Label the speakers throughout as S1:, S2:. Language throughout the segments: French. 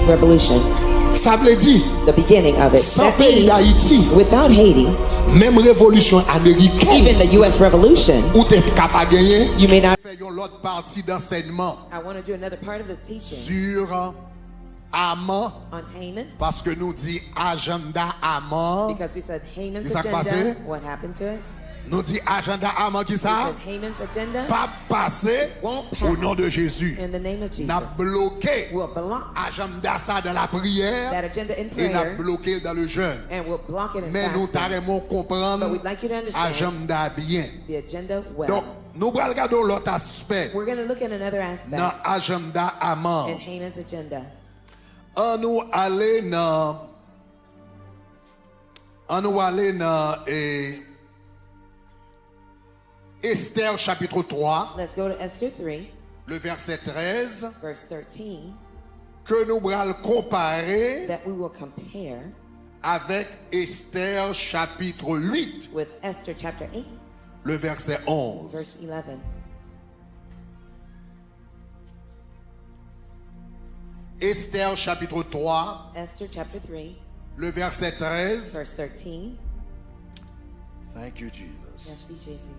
S1: revolution.
S2: Ça veut dire,
S1: The beginning of it.
S2: sans
S1: That
S2: pays
S1: means,
S2: d'Haïti,
S1: without Haiti,
S2: même révolution américaine,
S1: even the U.S. revolution,
S2: où tu es capable de gagner,
S1: you may not.
S2: faisons l'autre partie d'enseignement
S1: I want to do another part of this teaching
S2: sur Haman,
S1: on Haman,
S2: parce que nous dit agenda Haman,
S1: because we said Haman's
S2: Qu'est-ce qui s'est passé?
S1: agenda. What happened to it?
S2: nous dit agenda Haman qui
S1: We
S2: ça?
S1: said Haman's agenda
S2: Pas passer
S1: won't pass
S2: au nom de Jésus.
S1: in the name of Jesus.
S2: N'a bloqué
S1: We'll block
S2: agenda ça dans la
S1: that
S2: prière
S1: agenda in
S2: et n'a
S1: prayer,
S2: bloqué dans le jeûne.
S1: and we'll block it in
S2: Mais nous
S1: fasting.
S2: t'arrêtons
S1: But
S2: comprendre
S1: we'd like you to understand
S2: agenda bien.
S1: the agenda well.
S2: Donc, nous allons regarder l'autre aspect
S1: We're going to look at another aspect
S2: dans agenda
S1: in
S2: Haman.
S1: Haman's agenda.
S2: On nous aller dans Esther chapitre 3,
S1: Let's go to Esther 3,
S2: le verset 13,
S1: verse 13,
S2: que nous allons comparer
S1: that we will compare
S2: avec Esther chapitre 8,
S1: with Esther chapter 8,
S2: le verset 11.
S1: verse 11.
S2: Esther chapitre 3,
S1: Esther chapter 3,
S2: le verset 13.
S1: verse 13.
S2: Thank you, Jesus.
S1: Merci Jésus.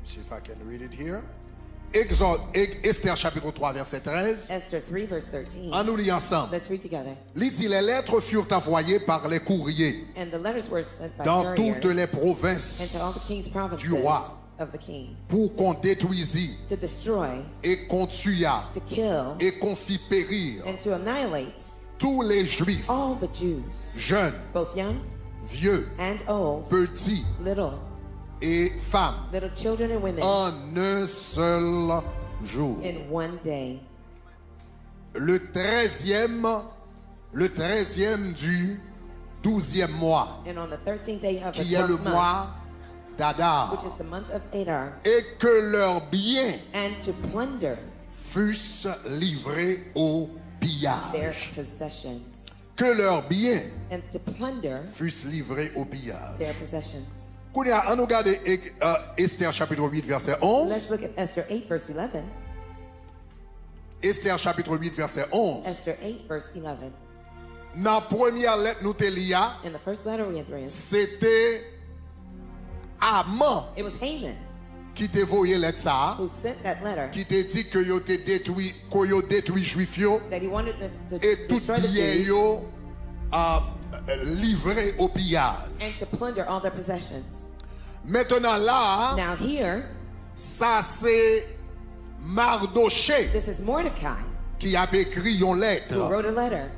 S2: See if I can read it here. Esther chapitre 3, verset 13.
S1: Esther 3, verse 13.
S2: On nous lit ensemble.
S1: Let's read together.
S2: Il dit, les lettres furent envoyées par les courriers
S1: And the letters were sent by
S2: dans
S1: couriers
S2: toutes les
S1: and
S2: provinces
S1: to all the king's provinces
S2: du roi
S1: of the king,
S2: pour qu'on détruisît
S1: to destroy,
S2: et qu'on tuât
S1: to kill,
S2: et qu'on fit périr
S1: and to annihilate
S2: tous les juifs,
S1: all the Jews,
S2: jeunes,
S1: both young
S2: vieux,
S1: and old,
S2: petits
S1: little
S2: femmes
S1: children and women,
S2: en un seul jour.
S1: in one day.
S2: Le 13e du 12e mois,
S1: And on the 13th day of the
S2: qui est le
S1: 12th month,
S2: mois d'Adar,
S1: which is the month of Adar,
S2: et que leurs biens
S1: and to plunder
S2: fussent livrés au
S1: their
S2: pillage.
S1: possessions,
S2: Que leurs biens
S1: and to plunder
S2: fussent livrés au pillage.
S1: their possessions.
S2: Kounia, on nous regarde Esther chapitre 8 verset 11.
S1: Let's look at Esther 8, verse 11.
S2: Esther chapitre 8 verset 11.
S1: Esther 8, verse 11.
S2: Dans la première lettre nous te lia,
S1: In the first letter we had read,
S2: c'était Haman
S1: it was Haman
S2: qui te voyé lettre ça,
S1: who sent that letter,
S2: qui te dit que yo te détruit, que yo détruit juif yo
S1: that he wanted them to
S2: et tout
S1: destroy the
S2: bien
S1: Jews
S2: yo livré au pillage.
S1: and to plunder all their possessions.
S2: Maintenant là,
S1: Now here,
S2: ça c'est Mardoché
S1: this is Mordecai
S2: qui a écrit une
S1: who
S2: lettre
S1: wrote a letter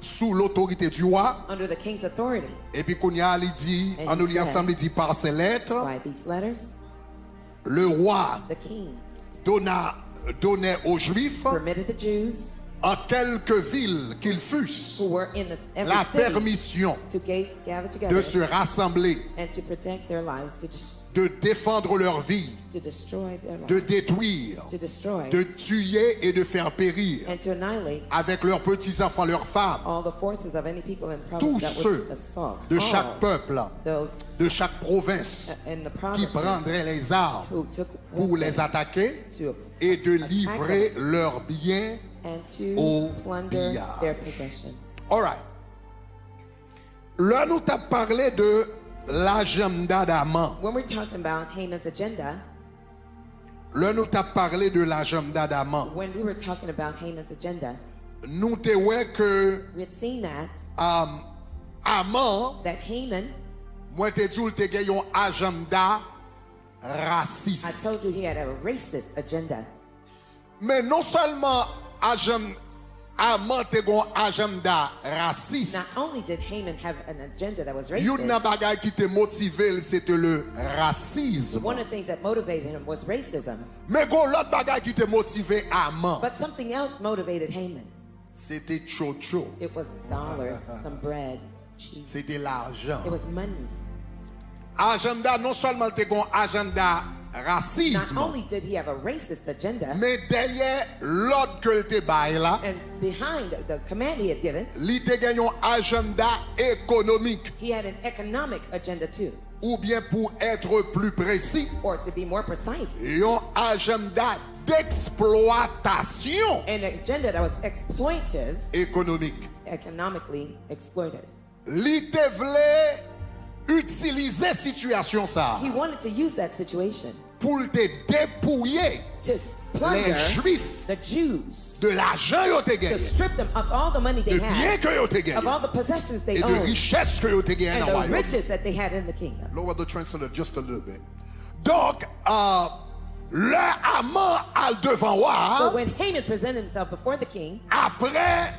S2: sous l'autorité du roi.
S1: under the king's authority.
S2: Et puis Kounia il dit,
S1: And
S2: on nous
S1: he
S2: lit
S1: says,
S2: ensemble, il dit par ces lettres,
S1: By these letters,
S2: le roi
S1: the king
S2: donnait aux Juifs,
S1: permitted the Jews
S2: en quelque ville qu'ils fussent,
S1: who were in every
S2: la
S1: city
S2: permission
S1: to gather
S2: de
S1: together
S2: se rassembler,
S1: and to protect their lives,
S2: de défendre leur vie,
S1: to destroy their
S2: de
S1: lives,
S2: détruire,
S1: to destroy,
S2: de tuer et de faire périr
S1: and to annihilate
S2: avec leurs petits-enfants, leurs femmes,
S1: all the forces of any people in the
S2: tous
S1: province that
S2: ceux
S1: would assault
S2: de
S1: all
S2: chaque peuple,
S1: those
S2: de chaque province
S1: in the
S2: qui
S1: provinces
S2: prendraient les armes
S1: who took
S2: pour les
S1: weapons
S2: attaquer
S1: to
S2: et de
S1: attack
S2: livrer
S1: them
S2: leurs biens.
S1: and to
S2: au
S1: plunder
S2: pillage.
S1: their possessions.
S2: All right. Là, nous t'avons parlé de l'agenda d'Haman.
S1: When we're talking about Haman's agenda,
S2: Là, nous t'avons parlé de l'agenda d'Haman.
S1: when we were talking about Haman's agenda,
S2: Nous te ouais que
S1: we had seen that
S2: Haman,
S1: that Haman,
S2: moi te dis ou te gen yon agenda
S1: I
S2: raciste.
S1: told you he had a racist agenda.
S2: Mais non seulement Haman te gen agenda raciste.
S1: Not only did Haman have an agenda that was
S2: Yon nan
S1: racist,
S2: bagay qui te motive, c'était le racisme.
S1: one of the things that motivated him was racism.
S2: Mais gon l'autre bagay qui te motive Haman,
S1: But something else motivated Haman.
S2: c'était chocho.
S1: It was dollar, some bread, cheese.
S2: C'était l'argent.
S1: It was money.
S2: Agenda, non seulement te gon agenda
S1: Not
S2: racisme,
S1: only did he have a racist agenda,
S2: mais derrière l'ordre que te bail là,
S1: and behind the command he had given,
S2: li te gen yon agenda économique,
S1: he had an economic agenda too.
S2: ou bien pour être plus précis,
S1: Or to be more precise,
S2: yon agenda d'exploitation
S1: An agenda that was exploitive,
S2: économique.
S1: economically exploitive.
S2: Li te vle utiliser situation ça
S1: He wanted to use that situation
S2: pour te dépouiller
S1: to
S2: les
S1: plunder
S2: Juifs
S1: the Jews,
S2: de l'argent yo te
S1: to
S2: gagné,
S1: strip them of all the money they
S2: de biens
S1: had,
S2: que yo te
S1: of
S2: gagné
S1: all the possessions they
S2: et de
S1: owned,
S2: richesses que yo te gagné
S1: and
S2: dans le
S1: the
S2: royaume.
S1: riches that they had in the kingdom.
S2: Lower the translator just a little bit. Donc, le Haman al devant
S1: So
S2: wa,
S1: when Haman presented himself before the king,
S2: après,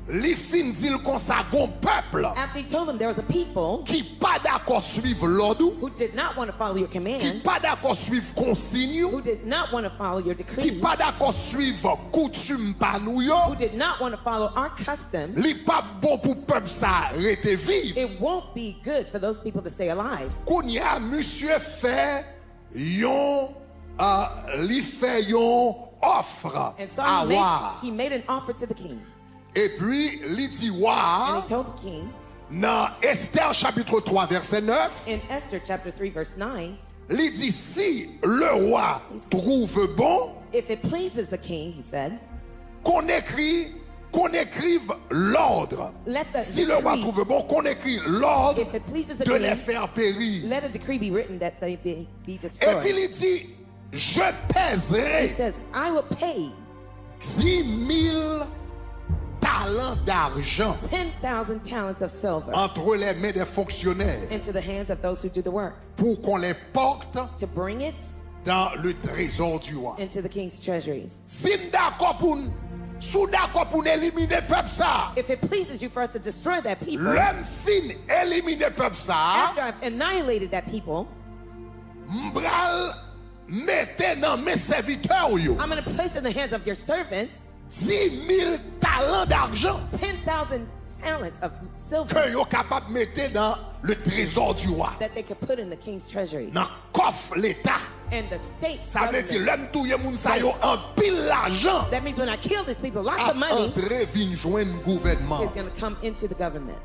S2: li fin dil kon sa gon peuple
S1: after he told them there was a people
S2: qui pas d'accord suivre l'ordre,
S1: who did not want to follow your
S2: qui
S1: command,
S2: pas d'accord suivre consigne,
S1: who did not want to follow your
S2: qui
S1: decree,
S2: pas d'accord suivre coutume pa nou
S1: who
S2: yo,
S1: did not want to follow our customs,
S2: li pas bon pour peuple sa rete vive.
S1: it won't be good for those people to stay alive.
S2: Kounya monsieur fait yon li fait yon offre
S1: And so
S2: à wa.
S1: he made an offer to the king.
S2: Et puis li di
S1: And
S2: wa
S1: he told the king
S2: dans Esther chapitre 3 verset 9,
S1: in Esther chapter 3 verse 9,
S2: li di si le roi trouve bon
S1: if it pleases the king, he said,
S2: qu'on écrive l'ordre.
S1: let the
S2: Si le roi
S1: decree,
S2: trouve bon qu'on écrit l'ordre
S1: if it pleases the
S2: de les
S1: king,
S2: faire périr.
S1: let a decree be written that they be
S2: Et puis
S1: destroyed.
S2: il dit je
S1: He
S2: pèserai
S1: says, I will pay
S2: 10 000 talents d'argent
S1: 10,000 talents of silver
S2: entre les mains des fonctionnaires
S1: into the hands of those who do the work,
S2: pour qu'on les porte
S1: to bring it
S2: dans le trésor du roi.
S1: into the king's treasuries.
S2: Si d'accord pour sous d'accord pour éliminer peuple ça,
S1: If it pleases you for us to destroy that people,
S2: l'homme fin éliminer peuple ça,
S1: after I've annihilated that people,
S2: m'bral mettez dans mes serviteurs yo
S1: I'm going to place in the hands of your servants
S2: 10 000 talents d'argent
S1: 10,000 talents of silver
S2: que yo capable mettre dans le trésor du roi,
S1: that they could put in the king's treasury.
S2: dans coffre l'état.
S1: And the state
S2: Ça veut dire
S1: government.
S2: l'homme touye moun sa yo en pile l'argent
S1: That means when I kill these people, lots
S2: à
S1: of money
S2: entrer vinn joindre gouvernement.
S1: is going to come into the government.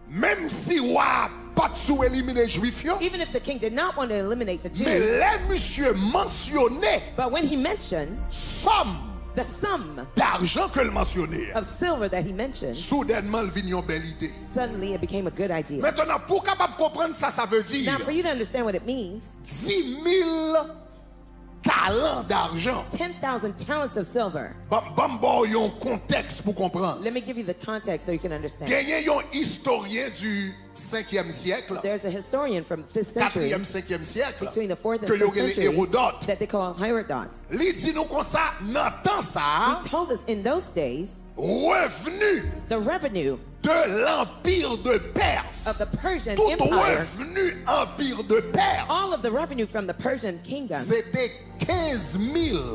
S2: Même si roi pas sous éliminer juif yo,
S1: Even if the king did not want to eliminate the
S2: mais
S1: Jews,
S2: les monsieur mentionné
S1: but when he mentioned
S2: somme
S1: the sum
S2: d'argent que le mentionné,
S1: of silver that he mentioned,
S2: soudainement il vient une belle idée.
S1: suddenly it became a good idea.
S2: Maintenant pour capable comprendre ça, ça veut dire
S1: Now, for you to understand what it means,
S2: 10 000 talents d'argent.
S1: 10,000 talents of silver.
S2: Bam bon yon contexte pour comprendre.
S1: Let me give you the context so you can understand.
S2: Gagné yon historien du 5e siècle,
S1: There's a historian from the 5th century,
S2: 4e, 5e siècle,
S1: between the 4th and
S2: que yon
S1: 5th
S2: relè
S1: century,
S2: Hérodote.
S1: that they call Herodote.
S2: Li di nou kon sa, nan tan sa,
S1: He told us in those days,
S2: revenu
S1: the revenue
S2: de l'empire de
S1: of
S2: Perse,
S1: the Persian
S2: tout
S1: Empire,
S2: revenu empire de Perse,
S1: all of the revenue from the Persian kingdom,
S2: c'était 15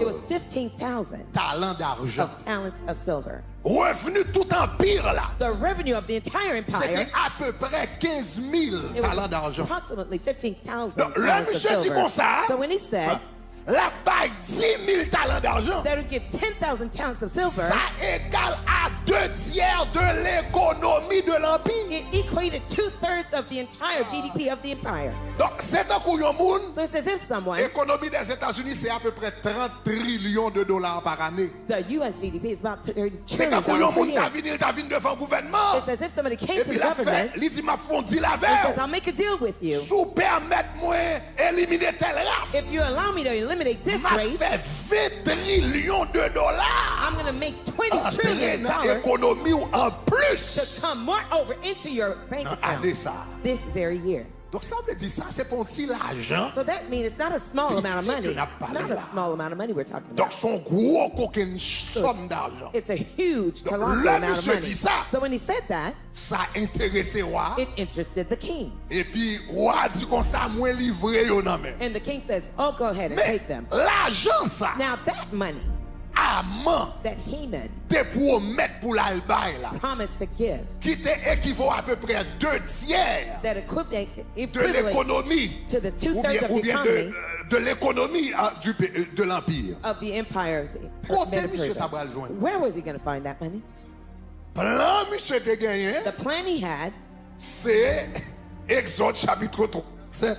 S1: it was
S2: 000
S1: 15,000
S2: talents d'argent.
S1: of talents of silver.
S2: Revenu tout empire là,
S1: The revenue of the entire
S2: c'était
S1: empire,
S2: à peu près 15 000
S1: it
S2: talents
S1: was
S2: d'argent.
S1: approximately 15,000
S2: Donc, le
S1: talents of
S2: monsieur dit
S1: silver.
S2: comme ça,
S1: So when he said
S2: la baille 10 000 talents d'argent,
S1: that would give 10,000 talents of silver,
S2: ça égale à 2/3 de l'économie de l'empire.
S1: it equated 2/3 of the entire GDP of the empire.
S2: Donc, c'est un coup yon moun,
S1: So it's as if someone,
S2: l'économie des États-Unis, c'est à peu près 30 trillions de dollars par année.
S1: the US GDP is about 30
S2: C'est
S1: trillion
S2: un coup yon
S1: dollars per
S2: moun,
S1: year.
S2: ta vin devant le gouvernement.
S1: It's as if somebody came
S2: Et
S1: to
S2: puis
S1: the
S2: la fait,
S1: government
S2: il dit, ma fondi la
S1: and says,
S2: veille.
S1: I'll make a deal with you.
S2: Sous permettre moi éliminer telle
S1: If
S2: race,
S1: you allow me to eliminate this
S2: m'a
S1: race,
S2: fait 20 trillions de dollars.
S1: I'm going to make 20
S2: Entrer
S1: trillion
S2: dans
S1: dollars
S2: l'économie ou en
S1: to
S2: plus.
S1: come more over into your bank
S2: Dans
S1: account
S2: l'année ça.
S1: this very year.
S2: Donc ça veut dire ça, c'est pour un petit l'argent.
S1: So that means it's not a small amount of
S2: Petit
S1: money.
S2: que n'a pas
S1: Not
S2: là.
S1: a small amount of money we're talking
S2: Donc
S1: about.
S2: son gros coquin somme d'argent.
S1: It's a huge,
S2: Donc,
S1: colossal
S2: le
S1: amount of
S2: monsieur
S1: money.
S2: dit ça.
S1: So when he said that,
S2: Ça intéressait roi.
S1: it interested the king.
S2: Et puis roi dit comme ça, moi livré yo nan men.
S1: And the king says, oh, go ahead and
S2: Mais
S1: take them.
S2: l'argent ça,
S1: Now that money
S2: Haman
S1: that Haman
S2: te pour mettre pour l'albaï là,
S1: promised to give,
S2: qui te équivaut à peu près 2/3
S1: that equivalent
S2: de l'économie
S1: to the
S2: ou
S1: 2/3
S2: bien,
S1: of
S2: ou
S1: the
S2: bien
S1: economy
S2: de l'économie de l'empire.
S1: of the empire of the
S2: Côté
S1: Medo
S2: monsieur
S1: Persia.
S2: tabral joindre.
S1: Where was he going to find that money?
S2: Plan monsieur te gagné,
S1: The plan he had
S2: c'est Exode chapitre 3, c'est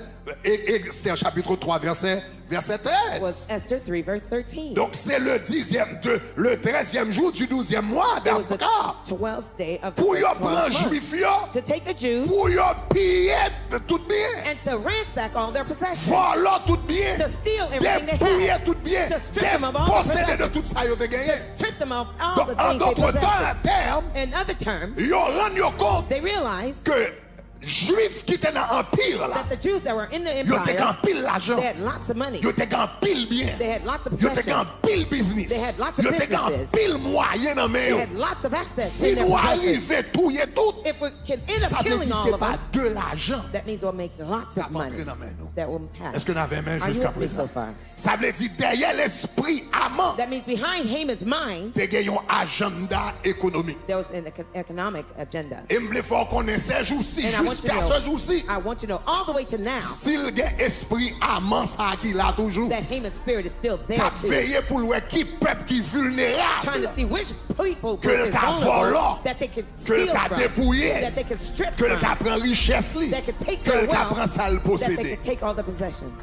S2: chapitre 3 verset verset
S1: was
S2: 13.
S1: Esther 3, verse 13.
S2: Donc c'est le 13e jour du 12e mois
S1: It was the
S2: d'Abraham.
S1: 12th day of the
S2: Pour y
S1: 12th
S2: prendre
S1: month.
S2: juif yo,
S1: To take the Jews
S2: pour y piller tout bien.
S1: and to ransack all their possessions.
S2: Voler tout bien.
S1: To steal everything they
S2: Dépouiller
S1: had.
S2: tout bien.
S1: To strip them of all the
S2: Déposséder de
S1: possessions.
S2: tout ça yo te gagné.
S1: Strip them of all
S2: Donc
S1: the
S2: en
S1: things they
S2: d'autres temps,
S1: possessed.
S2: en termes,
S1: In other terms,
S2: yo rend yo compte
S1: they realized
S2: que juifs qui étaient dans l'empire là,
S1: that the Jews that were in the
S2: yo te
S1: empire,
S2: gan pile l'argent.
S1: they had lots of money.
S2: Yo te gan pile bien.
S1: They had lots of
S2: Yo te gan
S1: possessions.
S2: pile business.
S1: They had lots of
S2: Yo te gan
S1: businesses.
S2: pile moyen dans men
S1: They
S2: yo.
S1: had lots of assets
S2: Si
S1: in their
S2: nous
S1: possessions.
S2: arrivons touiller tout,
S1: If we can end
S2: ça
S1: up
S2: veut
S1: killing
S2: dire
S1: all
S2: c'est
S1: of
S2: pas
S1: them,
S2: de l'argent.
S1: that means we'll make lots
S2: Ça
S1: of
S2: va
S1: money
S2: entrer dans mes nous.
S1: that will pass.
S2: Est-ce que nous avons main
S1: Are you
S2: jusqu'à
S1: with me
S2: présent?
S1: so far?
S2: Ça veut dire derrière l'esprit amant,
S1: That means behind Haman's mind,
S2: te gen yon agenda économique.
S1: there was an economic agenda.
S2: Et me vle fò konnen ces jours-ci,
S1: And I want you
S2: jusqu'à
S1: to
S2: ce
S1: know,
S2: jour-ci,
S1: I want you to know all the way to now
S2: style gen esprit amant ça qui là toujours.
S1: that Haman's spirit is still there
S2: K'ap
S1: too.
S2: veillé pour le qui peuple qui
S1: Trying
S2: vulnérable,
S1: to see which people
S2: que
S1: group
S2: le
S1: is
S2: ka
S1: vulnerable
S2: volant,
S1: that they can
S2: que le
S1: steal
S2: ka
S1: from,
S2: dépouillé,
S1: that they can strip
S2: que le ka
S1: from,
S2: prend richesse li,
S1: that can take
S2: que
S1: their
S2: le ka
S1: wealth,
S2: prend ça le
S1: that they
S2: posséder.
S1: can take all the possessions.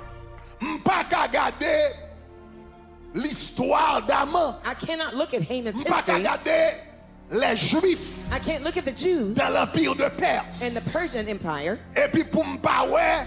S2: M'pa ka gade l'histoire d'amant.
S1: I cannot look at Haman's
S2: M'pa ka
S1: history.
S2: gade les juifs
S1: I can't look at the Jews
S2: dans l'empire de
S1: and
S2: Perse.
S1: the Persian Empire
S2: Et puis pour m'pa ouais,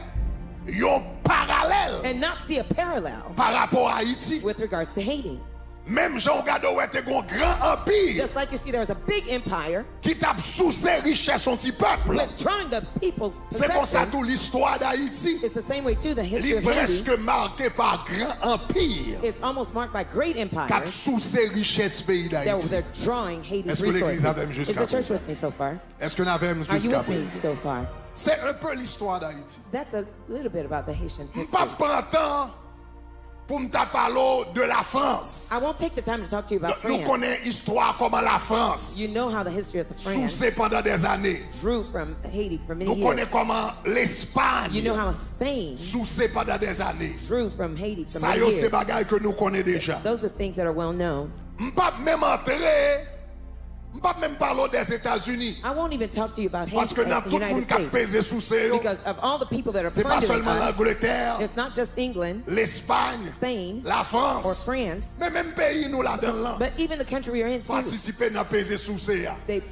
S2: yon parallèle
S1: and not see a parallel
S2: par rapport à Haïti.
S1: with regards to Haiti.
S2: Même Jean Gado était un grand empire
S1: Just like you see, there was a big empire
S2: qui tape sous ses richesses son petit peuple.
S1: withdrawing the people's
S2: C'est comme ça
S1: possessions.
S2: toute l'histoire d'Haïti.
S1: It's the same way too. The
S2: Il
S1: history
S2: est
S1: of Haiti
S2: presque marqué par grand empire
S1: is almost marked by great
S2: qui
S1: empires
S2: tape sous ses richesses pays
S1: that
S2: d'Haïti.
S1: they're drawing Haiti's
S2: Est-ce que l'Église
S1: resources.
S2: avait
S1: Is
S2: jusqu'à
S1: the church
S2: présent?
S1: with me so far?
S2: Est-ce que nous avons
S1: Are you
S2: jusqu'à
S1: with me
S2: présent?
S1: so far?
S2: C'est un peu l'histoire d'Haïti.
S1: That's a little bit about the Haitian
S2: Je ne
S1: history.
S2: pas temps pour me parler de la France.
S1: I won't take the time to talk to you about
S2: Nous
S1: France.
S2: connaissons l'histoire comment la France,
S1: You know how the history of the
S2: sous
S1: France
S2: ses pendant des années.
S1: drew from Haiti for many
S2: Nous
S1: years.
S2: connaissons comment l'Espagne,
S1: You know how Spain
S2: sous ses pendant des années.
S1: drew from Haiti for
S2: Ça
S1: many
S2: y est, c'est
S1: years.
S2: bagaille que nous connaissons déjà.
S1: Those are things that are well known.
S2: M'pas même entrer, m'pas même parler des États-Unis.
S1: I won't even talk to you about
S2: Parce
S1: Haiti
S2: que
S1: and
S2: n'a
S1: the
S2: tout le
S1: United
S2: monde qui a
S1: States
S2: pesé sous ses.
S1: because of all the people that are
S2: C'est pas
S1: plundering
S2: seulement
S1: us.
S2: l'Angleterre,
S1: It's not just England,
S2: l'Espagne,
S1: Spain,
S2: la
S1: or
S2: France.
S1: France,
S2: Mais même pays nous là-dedans là,
S1: but even the country we're in too,
S2: participer dans pesé sous ses.
S1: they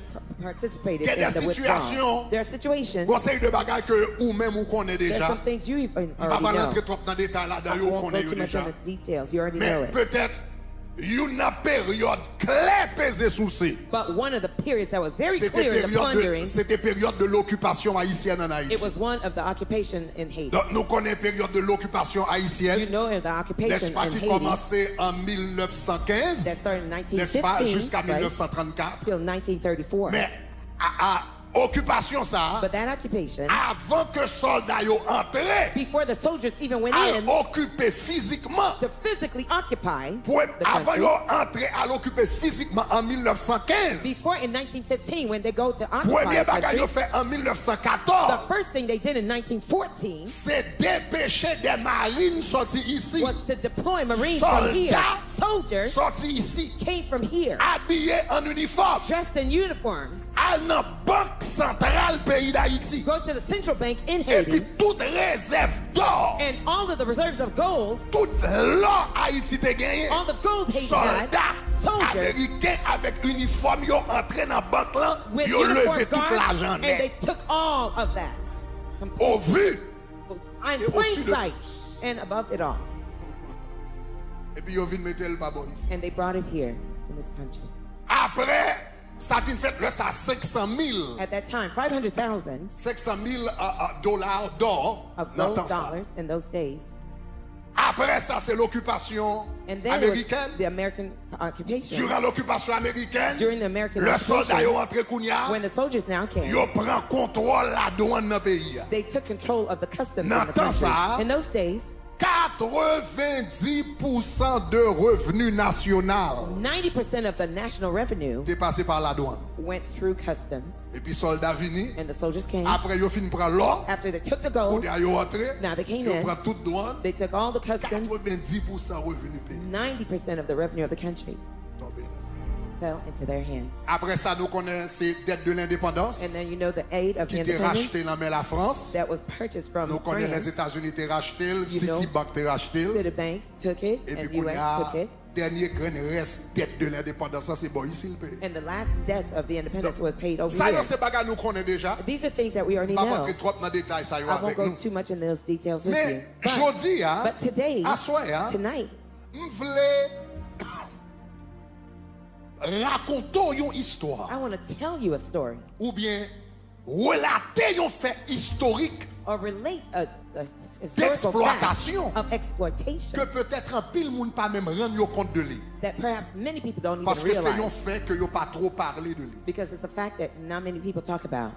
S1: participated
S2: Il y a
S1: in
S2: des
S1: the withdrawal.
S2: situations-
S1: There are situations,
S2: Conseil de bagaille que ou même ou connaît
S1: there's
S2: déjà.
S1: some things you even
S2: On va
S1: already
S2: pas
S1: know.
S2: rentrer trop dans les détails là,
S1: I
S2: d'ailleurs, on
S1: won't go
S2: connaît
S1: too much
S2: déjà.
S1: on the details. You already know
S2: Mais
S1: it.
S2: peut-être une période claire pesée sous ses.
S1: But one of the periods that was very
S2: C'était
S1: clear in the plundering,
S2: période de l'occupation haïtienne en Haïti.
S1: it was one of the occupation in Haiti.
S2: Donc nous connaissons période de l'occupation
S1: You
S2: haïtienne,
S1: know of the occupation
S2: n'est-ce pas,
S1: in
S2: qui
S1: Haiti
S2: commençait en 1915,
S1: that started in
S2: n'est-ce pas,
S1: 1915
S2: jusqu'à
S1: right,
S2: 1934.
S1: till 1934.
S2: Mais à occupation ça,
S1: But that occupation,
S2: avant que soldats yo entraient,
S1: before the soldiers even went
S2: à
S1: in
S2: occuper physiquement.
S1: to physically occupy
S2: Pour-
S1: the
S2: Avant
S1: country,
S2: yo entrer à l'occuper physiquement en 1915.
S1: before in 1915 when they go to occupy
S2: Premier
S1: a
S2: bagage
S1: country,
S2: yo fait en
S1: the
S2: 1914.
S1: first thing they did in 1914
S2: C'est dépêcher des marines sortis ici.
S1: was to deploy Marines from here.
S2: Soldats
S1: Soldiers
S2: sortis ici.
S1: came from here,
S2: Habillés en uniforme.
S1: dressed in uniforms,
S2: Al dans Banque Centrale pays d'Haïti.
S1: go to the central bank in
S2: Et puis
S1: Haiti,
S2: toute réserve d'or,
S1: and all of the reserves of gold,
S2: toute l'or Haïti te gagné.
S1: all the gold Haiti had,
S2: Soldats
S1: soldiers
S2: américains avec uniforme yo entré dans banque là,
S1: with
S2: yo
S1: uniform
S2: levé tout
S1: guards,
S2: l'argent
S1: and they
S2: net.
S1: took all of that
S2: Au vu.
S1: in
S2: Et
S1: plain
S2: au-dessus de
S1: sight and above it all.
S2: Et puis yo vinn mettre le babo ici.
S1: And they brought it here in this country.
S2: Après, ça fin fait là ça 500 000.
S1: At that time, 500,000
S2: 500 000 dollars d'or
S1: of
S2: dans
S1: gold
S2: temps ça.
S1: dollars in those days.
S2: Après ça, c'est l'occupation
S1: And then it was
S2: américaine.
S1: the American occupation.
S2: Durant l'occupation américaine,
S1: During the American
S2: le soldat yo
S1: occupation,
S2: rentré kounya,
S1: when the soldiers now came,
S2: yo prend contrôle la douane dans pays.
S1: they took control of the customs
S2: Dans
S1: in the
S2: temps ça,
S1: country. In those days,
S2: 90% de revenus national
S1: 90% of the national revenue
S2: était passé par la douane.
S1: went through customs.
S2: Et puis soldat vini,
S1: And the soldiers came.
S2: après yo fin prend l'or,
S1: After they took the gold,
S2: kounya yo rentré,
S1: now they came
S2: yo
S1: in.
S2: prend toute douane,
S1: They took all the customs,
S2: 90% revenus pays.
S1: 90% of the revenue of the country.
S2: Tombé là.
S1: fell into their hands.
S2: Après ça, nous connaissons ces dettes de l'indépendance
S1: And then you know the aid of
S2: qui
S1: the
S2: étaient
S1: independence
S2: rachetées dans la France.
S1: that was purchased from
S2: Nous connaissons les
S1: France.
S2: États-Unis étaient rachetés,
S1: know,
S2: Citibank était racheté.
S1: Citibank took it,
S2: Et puis,
S1: and
S2: qu'on
S1: U.S.
S2: a
S1: took it.
S2: dernier grand reste dette de l'indépendance, ça c'est bon ici le pays.
S1: And the last debt of the independence was paid over
S2: Ça,
S1: here.
S2: c'est bagages nous connaissons déjà.
S1: These are things that we already
S2: Je ne vais
S1: know.
S2: pas rentrer trop dans les détails ça
S1: I won't
S2: avec
S1: go
S2: nous.
S1: too much in those details with you.
S2: Mais aujourd'hui,
S1: But today,
S2: à soir,
S1: tonight,
S2: je voulais raconter une histoire
S1: I want to tell you a story
S2: ou bien relater un fait historique
S1: or relate a historical
S2: d'exploitation
S1: fact of exploitation
S2: que peut-être un pile monde pas même rendre compte de lui
S1: that perhaps many people don't even
S2: parce que c'est un
S1: realize
S2: fait que yo pas trop parlé de lui.
S1: because it's a fact that not many people talk about.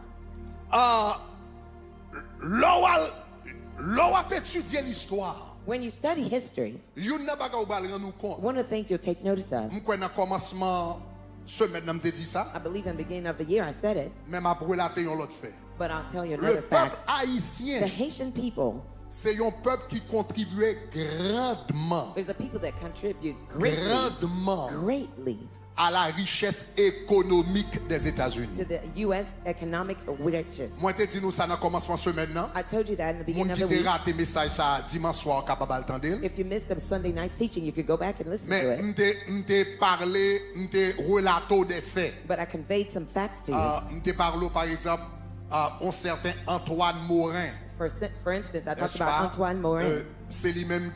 S2: L'on a étudié l'histoire.
S1: When you study history,
S2: Yon n'a pas rendre nous compte.
S1: one of the things you'll take notice of,
S2: M'kwen dans commencement semaine n'a dit ça,
S1: I believe in the beginning of the year I said it,
S2: même après relater un autre fait.
S1: but I'll tell you
S2: Le
S1: another
S2: peuple
S1: fact. The
S2: haïtien,
S1: Haitian people
S2: c'est un peuple qui contribuait grandement,
S1: is a people that contribute greatly
S2: à la richesse économique des États-Unis.
S1: to the U.S. economic riches.
S2: Moi, je te dis nous ça dans commencement semaine là.
S1: I told you that in the beginning
S2: Moun
S1: of
S2: qui
S1: the
S2: te
S1: week.
S2: raté message ça dimanche soir capable d'entendre.
S1: If you missed the Sunday night's teaching, you could go back and listen to
S2: Mais
S1: it.
S2: m'te parlé, m'te relato des faits.
S1: But I conveyed some facts to you.
S2: M'te parlé par exemple un certain Antoine Morin.
S1: For instance, I talked
S2: N'est-ce
S1: about
S2: pas?
S1: Antoine Morin.
S2: C'est lui-même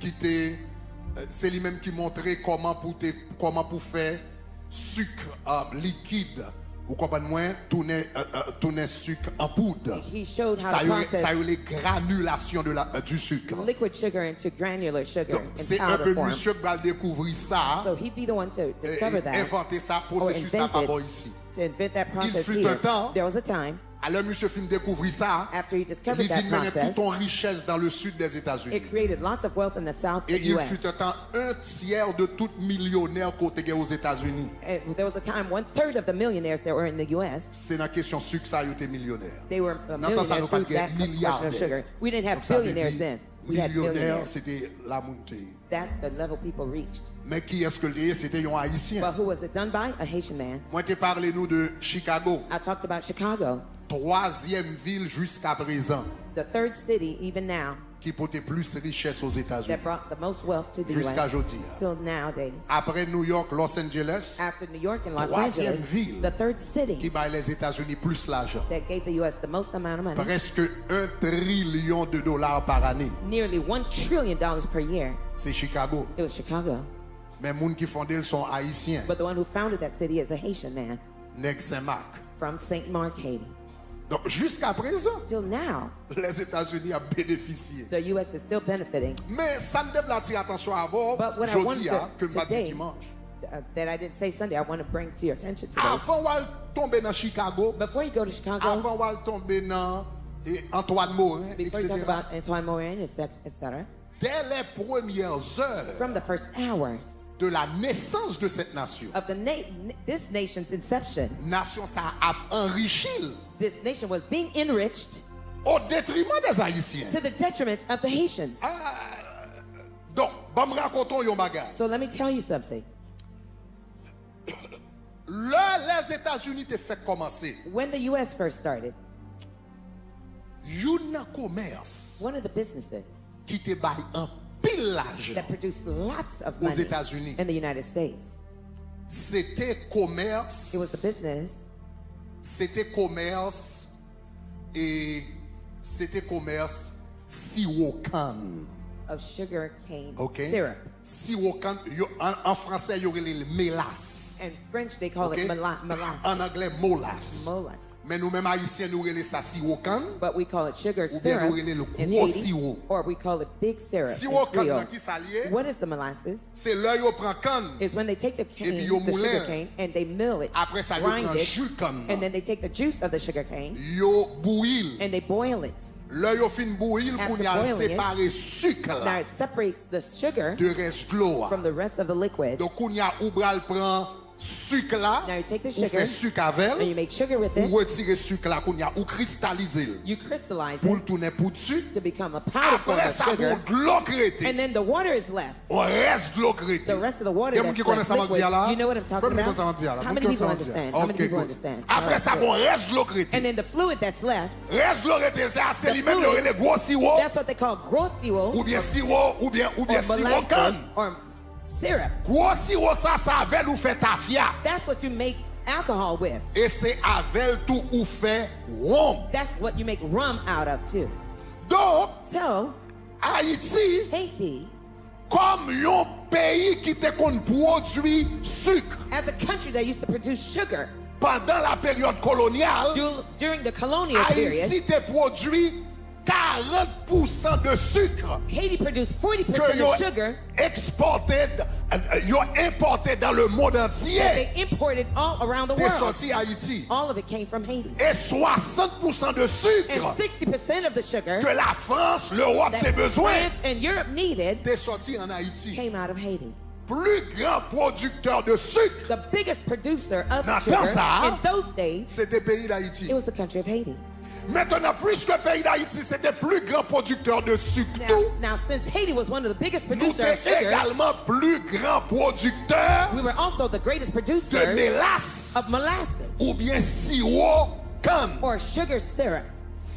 S2: qui montrait comment pour faire sucre liquide ou comprenez moi tourner sucre en poudre.
S1: He showed how
S2: Ça
S1: to
S2: y est
S1: process
S2: les granulations du sucre.
S1: liquid sugar into granular sugar
S2: Donc,
S1: in
S2: c'est un
S1: powder
S2: peu
S1: form.
S2: monsieur qui va découvrir ça,
S1: So he'd be the one to discover that,
S2: inventer ça,
S1: or
S2: processus ça
S1: invent
S2: pas
S1: it,
S2: bon ici.
S1: to invent that process
S2: fut un
S1: here.
S2: temps-
S1: There was a time
S2: Alors monsieur film découvrir ça,
S1: after he discovered
S2: il
S1: that
S2: vint mener
S1: process,
S2: toute en richesse dans le sud des États-Unis.
S1: it created lots of wealth in the south
S2: Et
S1: of the
S2: il
S1: U.S.
S2: fut un temps un tiers de tout millionnaire côté aux États-Unis.
S1: And there was a time 1/3 of the millionaires that were in the U.S.
S2: C'est dans la question sucre ça a été millionnaire.
S1: They were
S2: Dans ça,
S1: millionaires
S2: nous pas
S1: through that portion
S2: milliardaires.
S1: of sugar. We didn't have
S2: Donc, ça veut
S1: billionaires
S2: dire,
S1: then. We had
S2: millionnaire,
S1: billionaires.
S2: c'était la montée.
S1: That's the level people reached.
S2: Mais qui est-ce que le c'était un haïtien?
S1: But who was it done by? A Haitian man.
S2: Moi, tu parlé nous de Chicago,
S1: I talked about Chicago,
S2: troisième ville jusqu'à présent
S1: the third city even now
S2: qui portait plus richesse aux États-Unis.
S1: that brought the most wealth to the
S2: Jusqu'à
S1: U.S.
S2: aujourd'hui.
S1: till nowadays.
S2: Après New York, Los Angeles,
S1: After New York and Los
S2: troisième
S1: Angeles,
S2: ville
S1: the third
S2: qui
S1: city
S2: bat les États-Unis plus l'argent.
S1: that gave the U.S. the most amount of money,
S2: Presque $1 trillion par année.
S1: nearly $1 trillion per year,
S2: C'est Chicago.
S1: it was Chicago.
S2: Mais les gens qui fondent sont haïtiens.
S1: But the one who founded that city is a Haitian man
S2: Nèg Saint-Marc.
S1: from St. Mark, Haiti.
S2: Donc jusqu'à présent,
S1: Till now,
S2: les États-Unis ont bénéficié.
S1: the U.S. is still benefiting.
S2: Mais ça me devrait attirer attention avant,
S1: But what I
S2: jeudi,
S1: want
S2: que je
S1: today,
S2: dimanche.
S1: that I didn't say Sunday, I want to bring to your attention today.
S2: Avant de tomber dans Chicago,
S1: Before you go to Chicago,
S2: avant de tomber dans Antoine Morin,
S1: before you talk
S2: etc.
S1: about Antoine Morin, etc.,
S2: Dès les premières heures
S1: from the first hours
S2: de la naissance de cette nation,
S1: of this nation's inception,
S2: nation ça a enrichi
S1: this nation was being enriched
S2: au détriment des Haïtiens.
S1: to the detriment of the Haitians.
S2: Donc, bon, me racontons un bagage.
S1: So let me tell you something.
S2: Les États-Unis te fait commencer.
S1: When the U.S. first started,
S2: Un commerce
S1: one of the businesses
S2: qui te baille un pile l'argent.
S1: that produced lots of
S2: Aux
S1: money
S2: États-Unis.
S1: in the United States,
S2: C'était commerce.
S1: it was the business
S2: C'était commerce et c'était commerce siwokan.
S1: of sugar cane
S2: OK?
S1: syrup.
S2: Siwokan, en français, il y aurait le mélasse.
S1: In French, they call
S2: OK?
S1: it molasses.
S2: En anglais, molasses.
S1: Molasses.
S2: Mais nous-mêmes haïtiens, nous relais ça siwokan.
S1: But we call it sugar
S2: Ou bien
S1: syrup
S2: nous relais le
S1: in
S2: gros
S1: Haiti,
S2: sirop.
S1: or we call it big syrup in
S2: Siwokan
S1: Creole.
S2: nan qui s'allié,
S1: What is the molasses?
S2: c'est là yo prend canne.
S1: Is when they take the cane,
S2: puis yo
S1: the
S2: moulin.
S1: sugar cane, and they mill it,
S2: Après ça, yo
S1: grind
S2: prend
S1: it,
S2: jus canne.
S1: and then they take the juice of the sugar cane
S2: Yo bouil.
S1: and they boil it.
S2: Là yo fin bouil
S1: After
S2: qu'on y a
S1: boiling it,
S2: séparé sucre
S1: Now
S2: là
S1: it separates the sugar
S2: de reste l'eau.
S1: from the rest of the liquid.
S2: Donc qu'on y a ou bral prend sucre là,
S1: Now you take the
S2: ou
S1: sugar,
S2: fait sucre
S1: and you
S2: avec,
S1: make sugar with it.
S2: ou retirer sucre là, qu'on y a, ou cristalliser
S1: You crystallize
S2: pour le
S1: it
S2: tourner pour dessus.
S1: to become a powder form
S2: Après
S1: of
S2: ça,
S1: sugar.
S2: on de l'eau crétée.
S1: And then the water is left.
S2: On reste de l'eau crétée.
S1: The rest of the water
S2: Il y a des gens
S1: that's
S2: qui connaissent
S1: left
S2: ça, m'a dit
S1: liquid.
S2: là.
S1: You know what I'm talking
S2: Combien de
S1: about?
S2: gens ça m'a dit là?
S1: How many people understand? How many
S2: Ok,
S1: people
S2: good.
S1: understand?
S2: Après ça, on reste de l'eau
S1: And
S2: crétée.
S1: then the fluid that's left,
S2: Reste de l'eau crétée, c'est
S1: The
S2: lui-même
S1: fluid,
S2: le gros sirop,
S1: that's what they call grossil
S2: ou bien sirop, ou bien
S1: or
S2: sirop
S1: molasses
S2: canne.
S1: or syrup.
S2: Gros sirop, ça avec ou fait tafia.
S1: That's what you make alcohol with.
S2: Et c'est avec tout ou fait rhum.
S1: That's what you make rum out of too.
S2: Donc,
S1: So,
S2: Haïti,
S1: Haiti,
S2: comme un pays qui te qu'on produit sucre
S1: as a country that used to produce sugar
S2: pendant la période coloniale,
S1: during the colonial period,
S2: Haïti te produit 40% de sucre
S1: Haiti produced 40%
S2: que
S1: of sugar
S2: yo importé dans le monde
S1: that
S2: entier.
S1: they imported all around the
S2: T'es
S1: world.
S2: sorti Haïti.
S1: All of it came from Haiti.
S2: Et 60% de
S1: And
S2: sucre
S1: 60% of the sugar
S2: que la France, l'Europe
S1: that
S2: t'ait besoin,
S1: France and Europe needed
S2: t'es sorti en Haïti.
S1: came out of Haiti.
S2: Plus grand producteur de sucre,
S1: The biggest producer of
S2: Now,
S1: sugar
S2: ça,
S1: in those days,
S2: c'était le pays d'Haïti.
S1: it was the country of Haiti.
S2: Maintenant, puisque le pays d'Haïti, c'était plus grand producteur de sucre, tout,
S1: Now, since Haiti was one of the biggest
S2: nous
S1: producers of
S2: sommes
S1: sugar,
S2: également plus grand producteur
S1: we were also the greatest
S2: de
S1: producers
S2: mélasse
S1: of molasses
S2: ou bien sirop canne.
S1: or sugar syrup.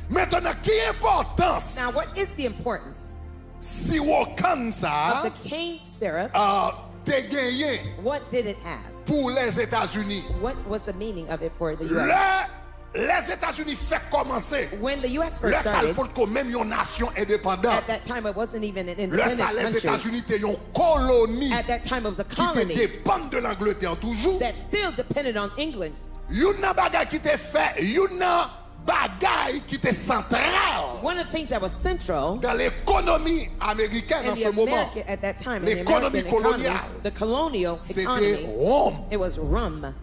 S2: Maintenant, quelle importance
S1: Now, what is the importance
S2: sirop canne ça
S1: of the cane syrup?
S2: t'es gagné
S1: What did it have?
S2: pour les États-Unis?
S1: What was the meaning of it for the U.S.?
S2: Les États-Unis fait commencer.
S1: When the U.S.
S2: Le
S1: first
S2: sale
S1: started,
S2: pour qu'on même une nation indépendante.
S1: at that time it wasn't even an
S2: Le
S1: independent
S2: sale, les
S1: country.
S2: États-Unis étaient une colonie
S1: At that time it was a
S2: qui te
S1: colony
S2: dépend de l'Angleterre toujours.
S1: that still depended on England.
S2: Une bagay qui te fait, une bagay qui te central
S1: One of the things that was central
S2: dans l'économie américaine
S1: in
S2: en
S1: the
S2: ce moment,
S1: American, at that time, in the
S2: l'économie
S1: American economy,
S2: coloniale,
S1: the colonial
S2: c'était
S1: economy,
S2: Rome.
S1: it was rum.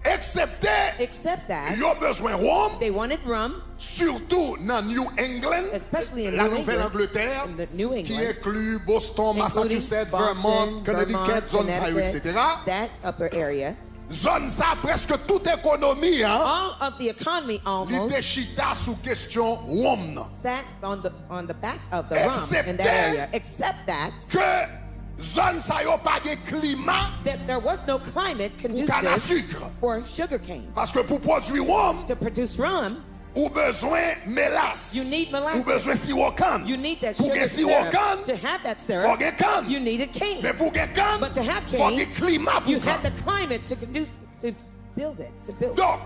S2: Excepté,
S1: Except that
S2: ils ont besoin de Rome,
S1: they wanted rum,
S2: surtout dans New England,
S1: especially in
S2: la
S1: New England,
S2: Nouvelle-Angleterre,
S1: in the New
S2: qui
S1: England,
S2: inclut Boston,
S1: including
S2: Massachusetts,
S1: Boston,
S2: Vermont, Connecticut, zone ça,
S1: Connecticut,
S2: etc.
S1: that upper area.
S2: Zone ça, presque toute économie, hein,
S1: All of the economy almost
S2: l'idée chita sous question Rome.
S1: sat on the backs of the rum in that area. Except that
S2: Que zone ça yo pas de climat
S1: there was no climate
S2: pour canne à
S1: conducive
S2: sucre.
S1: for sugarcane.
S2: Parce que pour produire rhum,
S1: To produce rum,
S2: ou besoin mélasse.
S1: You need molasses.
S2: Ou besoin sirop canne.
S1: you need that
S2: Pour
S1: sugar
S2: que sirop
S1: syrup.
S2: canne,
S1: To have that
S2: faut
S1: syrup,
S2: que canne.
S1: you needed cane.
S2: Mais pour que canne,
S1: But to have
S2: faut
S1: cane,
S2: que climat
S1: You
S2: pour
S1: had
S2: canne.
S1: the climate to conduce to build it, to build.
S2: Donc,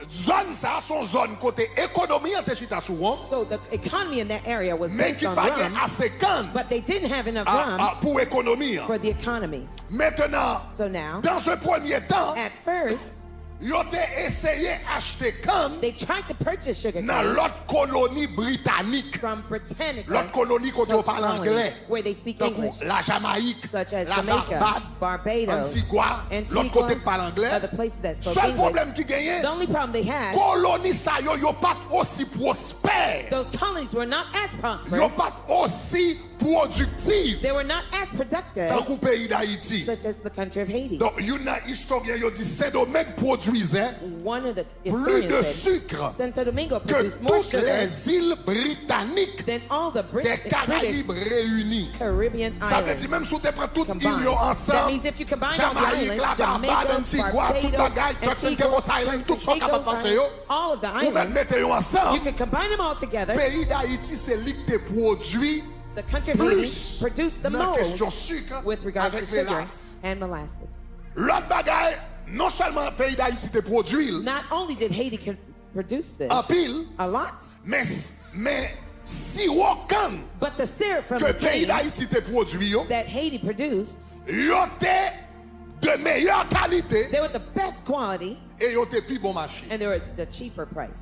S2: zone ça, son zone côté économie en te chita sous rhum,
S1: So the economy in that area was
S2: mais
S1: based
S2: qui
S1: on
S2: pas
S1: rum,
S2: assez canne
S1: but they didn't have enough rum
S2: pour économie.
S1: for the economy.
S2: Maintenant,
S1: So now,
S2: dans ce premier temps,
S1: at first,
S2: ils ont essayé d'acheter canne
S1: they tried to purchase sugar
S2: dans
S1: cane
S2: l'autre colonie britannique.
S1: from Britannica,
S2: L'autre colonie quand on parle
S1: colony,
S2: anglais.
S1: where they speak
S2: Donc,
S1: English,
S2: la Jamaïque,
S1: such as
S2: la
S1: Jamaica,
S2: Barbade,
S1: Barbados,
S2: Antigua, l'autre côté qui parle anglais.
S1: other places that spoke
S2: Seul
S1: English.
S2: problème qui gagnait,
S1: The only problem they had,
S2: colonie ça yo pas aussi prospère,
S1: those colonies were not as
S2: yo
S1: prosperous,
S2: pas aussi productive
S1: they were not as productive,
S2: dans le pays d'Haïti.
S1: such as the country of Haiti.
S2: Donc, il y a un historien qui dit Saint-Domingue produisait
S1: One of the
S2: plus de
S1: historians said
S2: sucre
S1: Santo Domingo
S2: que
S1: produced more
S2: toutes
S1: sugar
S2: les îles britanniques
S1: than all the
S2: des
S1: British
S2: Caraïbes réunies.
S1: Caribbean
S2: Ça veut
S1: islands
S2: dire même si tu prends toutes les
S1: combined.
S2: îles
S1: That
S2: ensemble,
S1: means if you combine all the
S2: Jamaïque,
S1: islands,
S2: la Barbade,
S1: Jamaica,
S2: Antigua, toute
S1: Barbados,
S2: bagaille, Turks and
S1: Antigua,
S2: Caicos Islands, tout
S1: Turks
S2: ça
S1: and
S2: capable de
S1: Caicos
S2: passer yo.
S1: Islands, all of the
S2: Ou même
S1: islands,
S2: mettez yo
S1: you
S2: ensemble.
S1: can combine them all together.
S2: Pays d'Haïti, c'est lui qui te produit
S1: The country of Haiti
S2: plus
S1: produced the
S2: dans la question
S1: most
S2: sucre
S1: with regards to
S2: avec
S1: sugar
S2: mélasse.
S1: and molasses.
S2: L'autre bagaille, non seulement le pays d'Haïti te produit
S1: Not only did Haiti produce this
S2: en pile,
S1: a lot,
S2: mais sirop canne
S1: but the syrup from
S2: que
S1: the
S2: le pays
S1: cane
S2: d'Haïti te produit, yo
S1: that Haiti produced,
S2: te de meilleure qualité
S1: they were the best quality
S2: et yo te plus bon marché.
S1: and they were the cheaper price.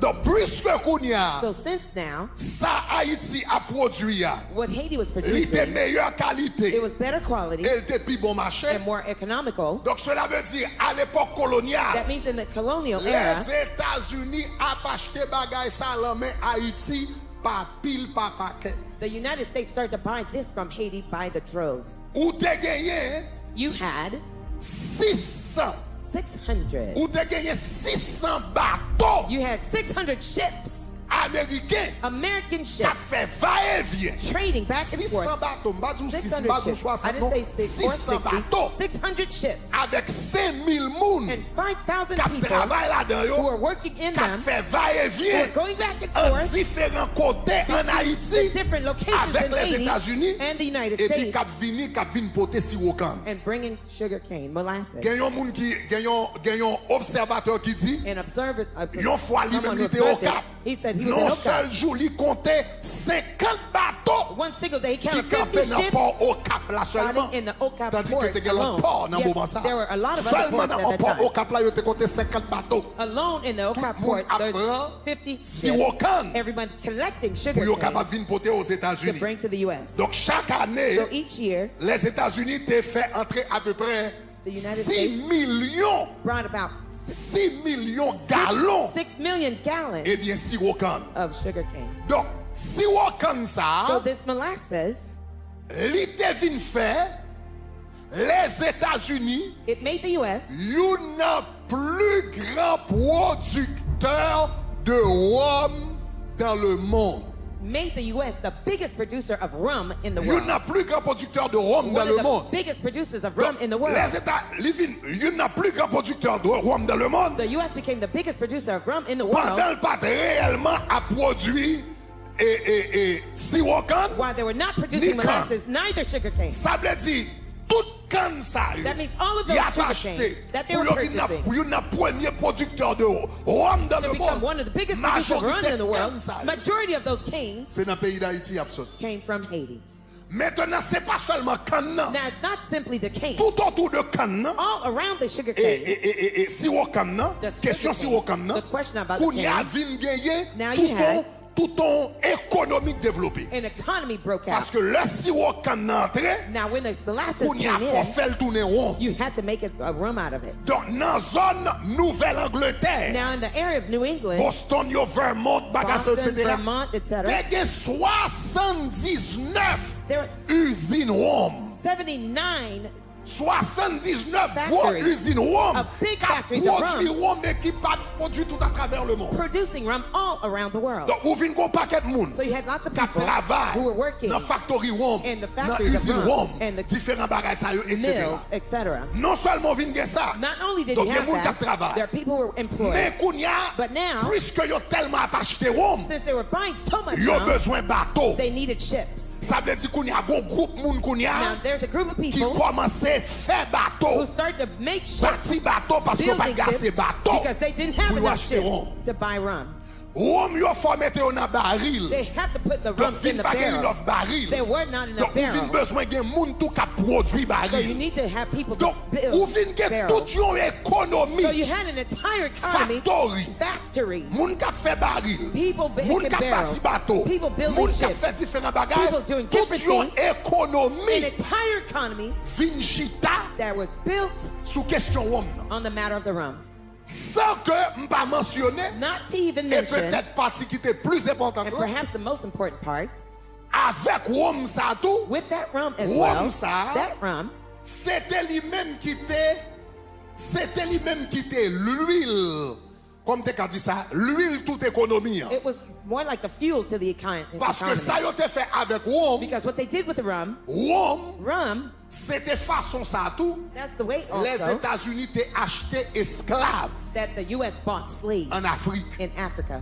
S2: Donc, puisque qu'on y a,
S1: So since now,
S2: ça Haïti a produit,
S1: what Haiti was
S2: il était
S1: producing,
S2: meilleure
S1: it
S2: qualité
S1: was better quality
S2: et il était plus bon marché.
S1: and more economical.
S2: Donc, cela veut dire, à l'époque coloniale,
S1: That means in the colonial era,
S2: les États-Unis ont acheté bagaille ça en main Haïti par pile par paquet.
S1: the United States started to buy this from Haiti by the droves.
S2: Ou te gagné
S1: you had
S2: 600.
S1: 600.
S2: Ou te gagné 600 bateaux
S1: You had 600 ships,
S2: américains
S1: American
S2: qui a
S1: ships,
S2: fait va-et-vient.
S1: trading back and
S2: 600
S1: forth.
S2: bateaux, pas 6,
S1: 600
S2: pas
S1: ships.
S2: 60,
S1: I didn't say 6 or
S2: 600
S1: 60.
S2: bateaux
S1: 600 ships
S2: avec 5000 moun
S1: and 5,000
S2: qui
S1: people
S2: travaillent là-dedans
S1: who are
S2: yo,
S1: working in
S2: qui a
S1: them,
S2: fait
S1: who are
S2: va-et-vient
S1: going back and
S2: en
S1: forth
S2: différents côtés en
S1: to
S2: Haïti
S1: different locations
S2: avec
S1: in
S2: les
S1: Haiti
S2: États-Unis
S1: and the United
S2: et puis
S1: States
S2: qui viennent porter sirocan.
S1: and bringing sugar cane, molasses.
S2: Gagnons moun qui gagnons observateur qui dit
S1: And observe
S2: yon fois li
S1: someone
S2: même
S1: who
S2: li te au
S1: observed this,
S2: Cap.
S1: he said he was
S2: Non
S1: in
S2: seul
S1: Ocap.
S2: jour li comptait 50 bateaux
S1: One single day he
S2: qui
S1: counted
S2: campaient
S1: 50
S2: dans
S1: ships
S2: port au Cap là seulement.
S1: in the Ocap
S2: Tandis que
S1: port
S2: te gen l'autre
S1: alone.
S2: port dans
S1: Yes,
S2: moment ça.
S1: there were a lot of other
S2: Seulement
S1: ports
S2: dans
S1: at
S2: un
S1: that
S2: port
S1: time.
S2: au Cap là yo te compté 50 bateaux.
S1: Alone in the Ocap
S2: Tout le monde
S1: port, there's
S2: apprend
S1: 50
S2: sirocan
S1: ships. Everybody collecting
S2: pour
S1: sugar
S2: yo
S1: cane
S2: capable venir porter aux
S1: to
S2: États-Unis.
S1: bring to the U.S.
S2: Donc chaque année
S1: So each year,
S2: les États-Unis te fait entrer à peu près
S1: The United
S2: 6
S1: States
S2: millions
S1: brought about
S2: 6 millions gallons
S1: 6 million gallons
S2: et bien sirocan.
S1: of sugar cane.
S2: Donc sirocan
S1: So
S2: ça
S1: this molasses,
S2: li te vin fait les États-Unis
S1: it made the U.S.
S2: un plus grand producteur de rhum dans le monde.
S1: made the U.S. the biggest producer of rum in the
S2: Un
S1: world.
S2: plus grand producteur de rhum dans
S1: One
S2: le
S1: of
S2: monde.
S1: the biggest producers of rum in the world.
S2: Les États, un plus grand producteur de rhum dans le monde.
S1: The U.S. became the biggest producer of rum in the world
S2: Pendant le pas réellement à produire et sirocan,
S1: while they were not producing
S2: Ni can.
S1: molasses, neither sugar cane.
S2: ça veut dire toute canne ça.
S1: That means all of
S2: y
S1: those
S2: a
S1: sugar
S2: acheté
S1: canes that they
S2: pour
S1: were
S2: un
S1: purchasing
S2: premier producteur de rhum dans
S1: to
S2: le
S1: become
S2: monde.
S1: one of the biggest producers of rum
S2: Majorité
S1: in the
S2: de
S1: world.
S2: canne ça.
S1: Majority of those canes
S2: C'est dans le pays d'Haïti absolument.
S1: came from Haiti.
S2: Maintenant, c'est pas seulement canne.
S1: Now it's not simply the cane.
S2: Tout autour de canne.
S1: All around the sugar cane,
S2: Et sirop canne.
S1: The
S2: Question
S1: sugar
S2: sirop
S1: cane.
S2: canne.
S1: The question about the
S2: Qu'on y a
S1: cane.
S2: vin gagné
S1: Now you had
S2: tout ton économique développé.
S1: an economy broke out.
S2: Parce que le sirop canne entré,
S1: Now when the molasses
S2: qu'on y
S1: came
S2: a faut
S1: in,
S2: faire le tourner rond.
S1: you had to make a rum out of it.
S2: Donc, dans zone Nouvelle-Angleterre,
S1: Now in the area of New England,
S2: Boston, yo, Vermont, Bagasse,
S1: Boston,
S2: etc.
S1: Vermont, etc.,
S2: Il y a 79
S1: there were
S2: usines rhum.
S1: 79
S2: 79
S1: Factories.
S2: grosses usines rhum
S1: Of big
S2: qui
S1: factories of
S2: produisent rhum et qui produisent tout à travers le monde.
S1: producing rum all around the world.
S2: Donc, vous venez un paquet de monde
S1: So you had lots of
S2: qui
S1: people
S2: travaillent
S1: who were working
S2: dans la factory rhum,
S1: in the
S2: dans
S1: factories of
S2: l'usine
S1: rum,
S2: rhum,
S1: and the
S2: différents bagages, ça, etc.
S1: mills, etc.
S2: Non seulement vous venez ça,
S1: Not only did
S2: donc
S1: you
S2: il y a
S1: have
S2: des gens qui
S1: that,
S2: travaillent.
S1: there are people who were employed.
S2: Mais qu'on y a,
S1: But now,
S2: puisque ils ont tellement acheté rhum,
S1: Since they were buying so much
S2: ils ont
S1: rum,
S2: besoin de bateaux.
S1: they needed ships.
S2: Ça veut dire qu'on y a un groupe monde qu'on y
S1: Now
S2: a
S1: there's a group of
S2: qui
S1: people
S2: commence à faire bateau.
S1: who started to make ships,
S2: Bâti bateau parce qu'on pas
S1: building
S2: gassé
S1: ships,
S2: bateau
S1: because they didn't have
S2: pour
S1: enough
S2: acheter
S1: ships
S2: rhum.
S1: to buy rum.
S2: Rhum, il faut mettre dans baril.
S1: They had to put the
S2: Donc,
S1: rum
S2: il
S1: in the
S2: n'y a pas
S1: barrel.
S2: enough baril.
S1: There were not enough
S2: Donc, vous avez
S1: barrels.
S2: besoin de monde tout qui produit
S1: So you
S2: baril.
S1: need to have people
S2: Donc,
S1: build
S2: vous avez
S1: barrels.
S2: toute une économie.
S1: So you had an entire economy,
S2: Factory.
S1: factories,
S2: Moun qui fait baril.
S1: people
S2: Moun
S1: making
S2: qui
S1: barrels,
S2: bâti bateau.
S1: people building
S2: Moun qui
S1: ships,
S2: fait différents bagages.
S1: people doing
S2: Toute
S1: different
S2: une
S1: things. an
S2: économie
S1: entire economy
S2: vinchita
S1: that was built
S2: sous question rhum.
S1: on the matter of the rum.
S2: Sans que je pas mentionner,
S1: Not to even
S2: et
S1: mention,
S2: peut-être partie qui était plus importante,
S1: and perhaps the most important part,
S2: avec rhum ça tout,
S1: with that rum as
S2: Rum
S1: well,
S2: ça.
S1: that rum,
S2: c'était lui-même qui était l'huile. Comme tu as dit ça, l'huile toute économie.
S1: it was more like the fuel to the
S2: Parce que ça
S1: economy.
S2: a été fait avec rhum.
S1: Because what they did with the
S2: Rhum,
S1: rum,
S2: c'était façon ça tout.
S1: that's the way
S2: Les
S1: also
S2: États-Unis t'ont acheté esclaves
S1: that the U.S. bought slaves
S2: en Afrique.
S1: in Africa.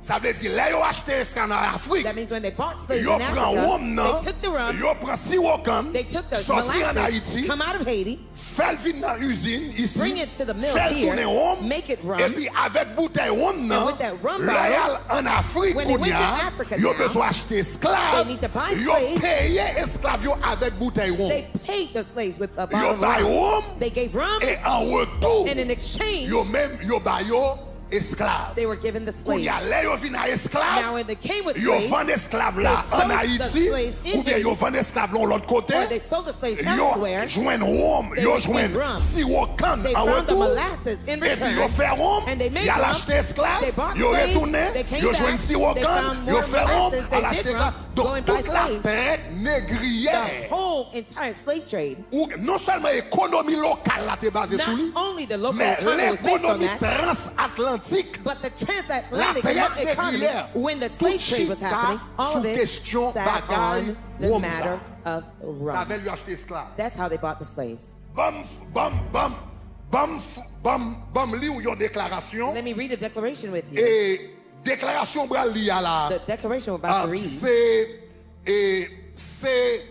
S2: Ça veut dire, là, ils ont acheté esclaves en Afrique.
S1: That means when they bought slaves
S2: Ils
S1: in
S2: prennent
S1: Africa,
S2: rhum, non?
S1: they took the rum,
S2: Ils prennent sirocan,
S1: they took the
S2: sorti en
S1: molasses,
S2: Haïti,
S1: come out of Haiti,
S2: fait le vin dans l'usine ici,
S1: bring it to the mills
S2: fait le
S1: here,
S2: tourner rhum,
S1: make it rum,
S2: et puis avec bouteille rhum, non?
S1: with that rum
S2: Là, en Afrique,
S1: when they
S2: qu'on
S1: went
S2: y
S1: to
S2: a,
S1: Africa
S2: ils ont
S1: now,
S2: besoin d'acheter esclaves,
S1: they need to buy
S2: ils ont
S1: slaves.
S2: payé esclaves yo avec bouteille rhum.
S1: they paid the slaves with a
S2: Ils
S1: bottle
S2: ont
S1: of
S2: buy
S1: rum.
S2: rhum,
S1: They gave rum,
S2: et en retour,
S1: and in exchange,
S2: ils ont même, ils ont buy yo esclaves.
S1: They were given the
S2: Où
S1: slaves.
S2: y a les yo vin à
S1: Now
S2: esclaves,
S1: when they came with
S2: yo
S1: slaves,
S2: vend esclaves là
S1: they sold
S2: en
S1: the
S2: Haïti,
S1: slaves in
S2: ou bien yo
S1: Haiti,
S2: vend esclaves là l'autre côté,
S1: or they sold the slaves
S2: yo
S1: elsewhere.
S2: joignent rhum,
S1: They
S2: yo
S1: received
S2: joignent
S1: rum.
S2: sirop canne
S1: They
S2: en
S1: found the
S2: retour,
S1: molasses in
S2: et puis
S1: return.
S2: yo fait rhum,
S1: And they made
S2: y a
S1: rum.
S2: l'acheté
S1: They
S2: esclaves,
S1: bought
S2: yo
S1: slaves.
S2: retourné,
S1: They came
S2: yo
S1: back.
S2: joignent sirop
S1: They
S2: canne,
S1: found
S2: yo
S1: more
S2: fait rhum,
S1: molasses. They
S2: à l'acheté
S1: did
S2: là.
S1: rum. Go
S2: Donc
S1: and buy
S2: toute la
S1: slaves.
S2: traite
S1: The
S2: négrière,
S1: whole entire slave trade,
S2: où non seulement l'économie locale là t'est basée sur lui,
S1: not only the local
S2: mais
S1: economy was based on
S2: l'économie
S1: that,
S2: transatlantique,
S1: but the
S2: la
S1: transatlantic
S2: traite
S1: economy,
S2: négrière,
S1: when the
S2: tout
S1: slave trade was
S2: chita
S1: happening, all
S2: sous
S1: of it
S2: question
S1: sat
S2: bagaille
S1: on the
S2: rum
S1: matter
S2: ça.
S1: of
S2: Ça
S1: rum.
S2: avait lui acheter esclave.
S1: That's how they bought the slaves.
S2: Bam, li ou yon déclaration,
S1: Let me read a declaration with you.
S2: et déclaration bral li a la,
S1: The declaration we're about to read.
S2: c'est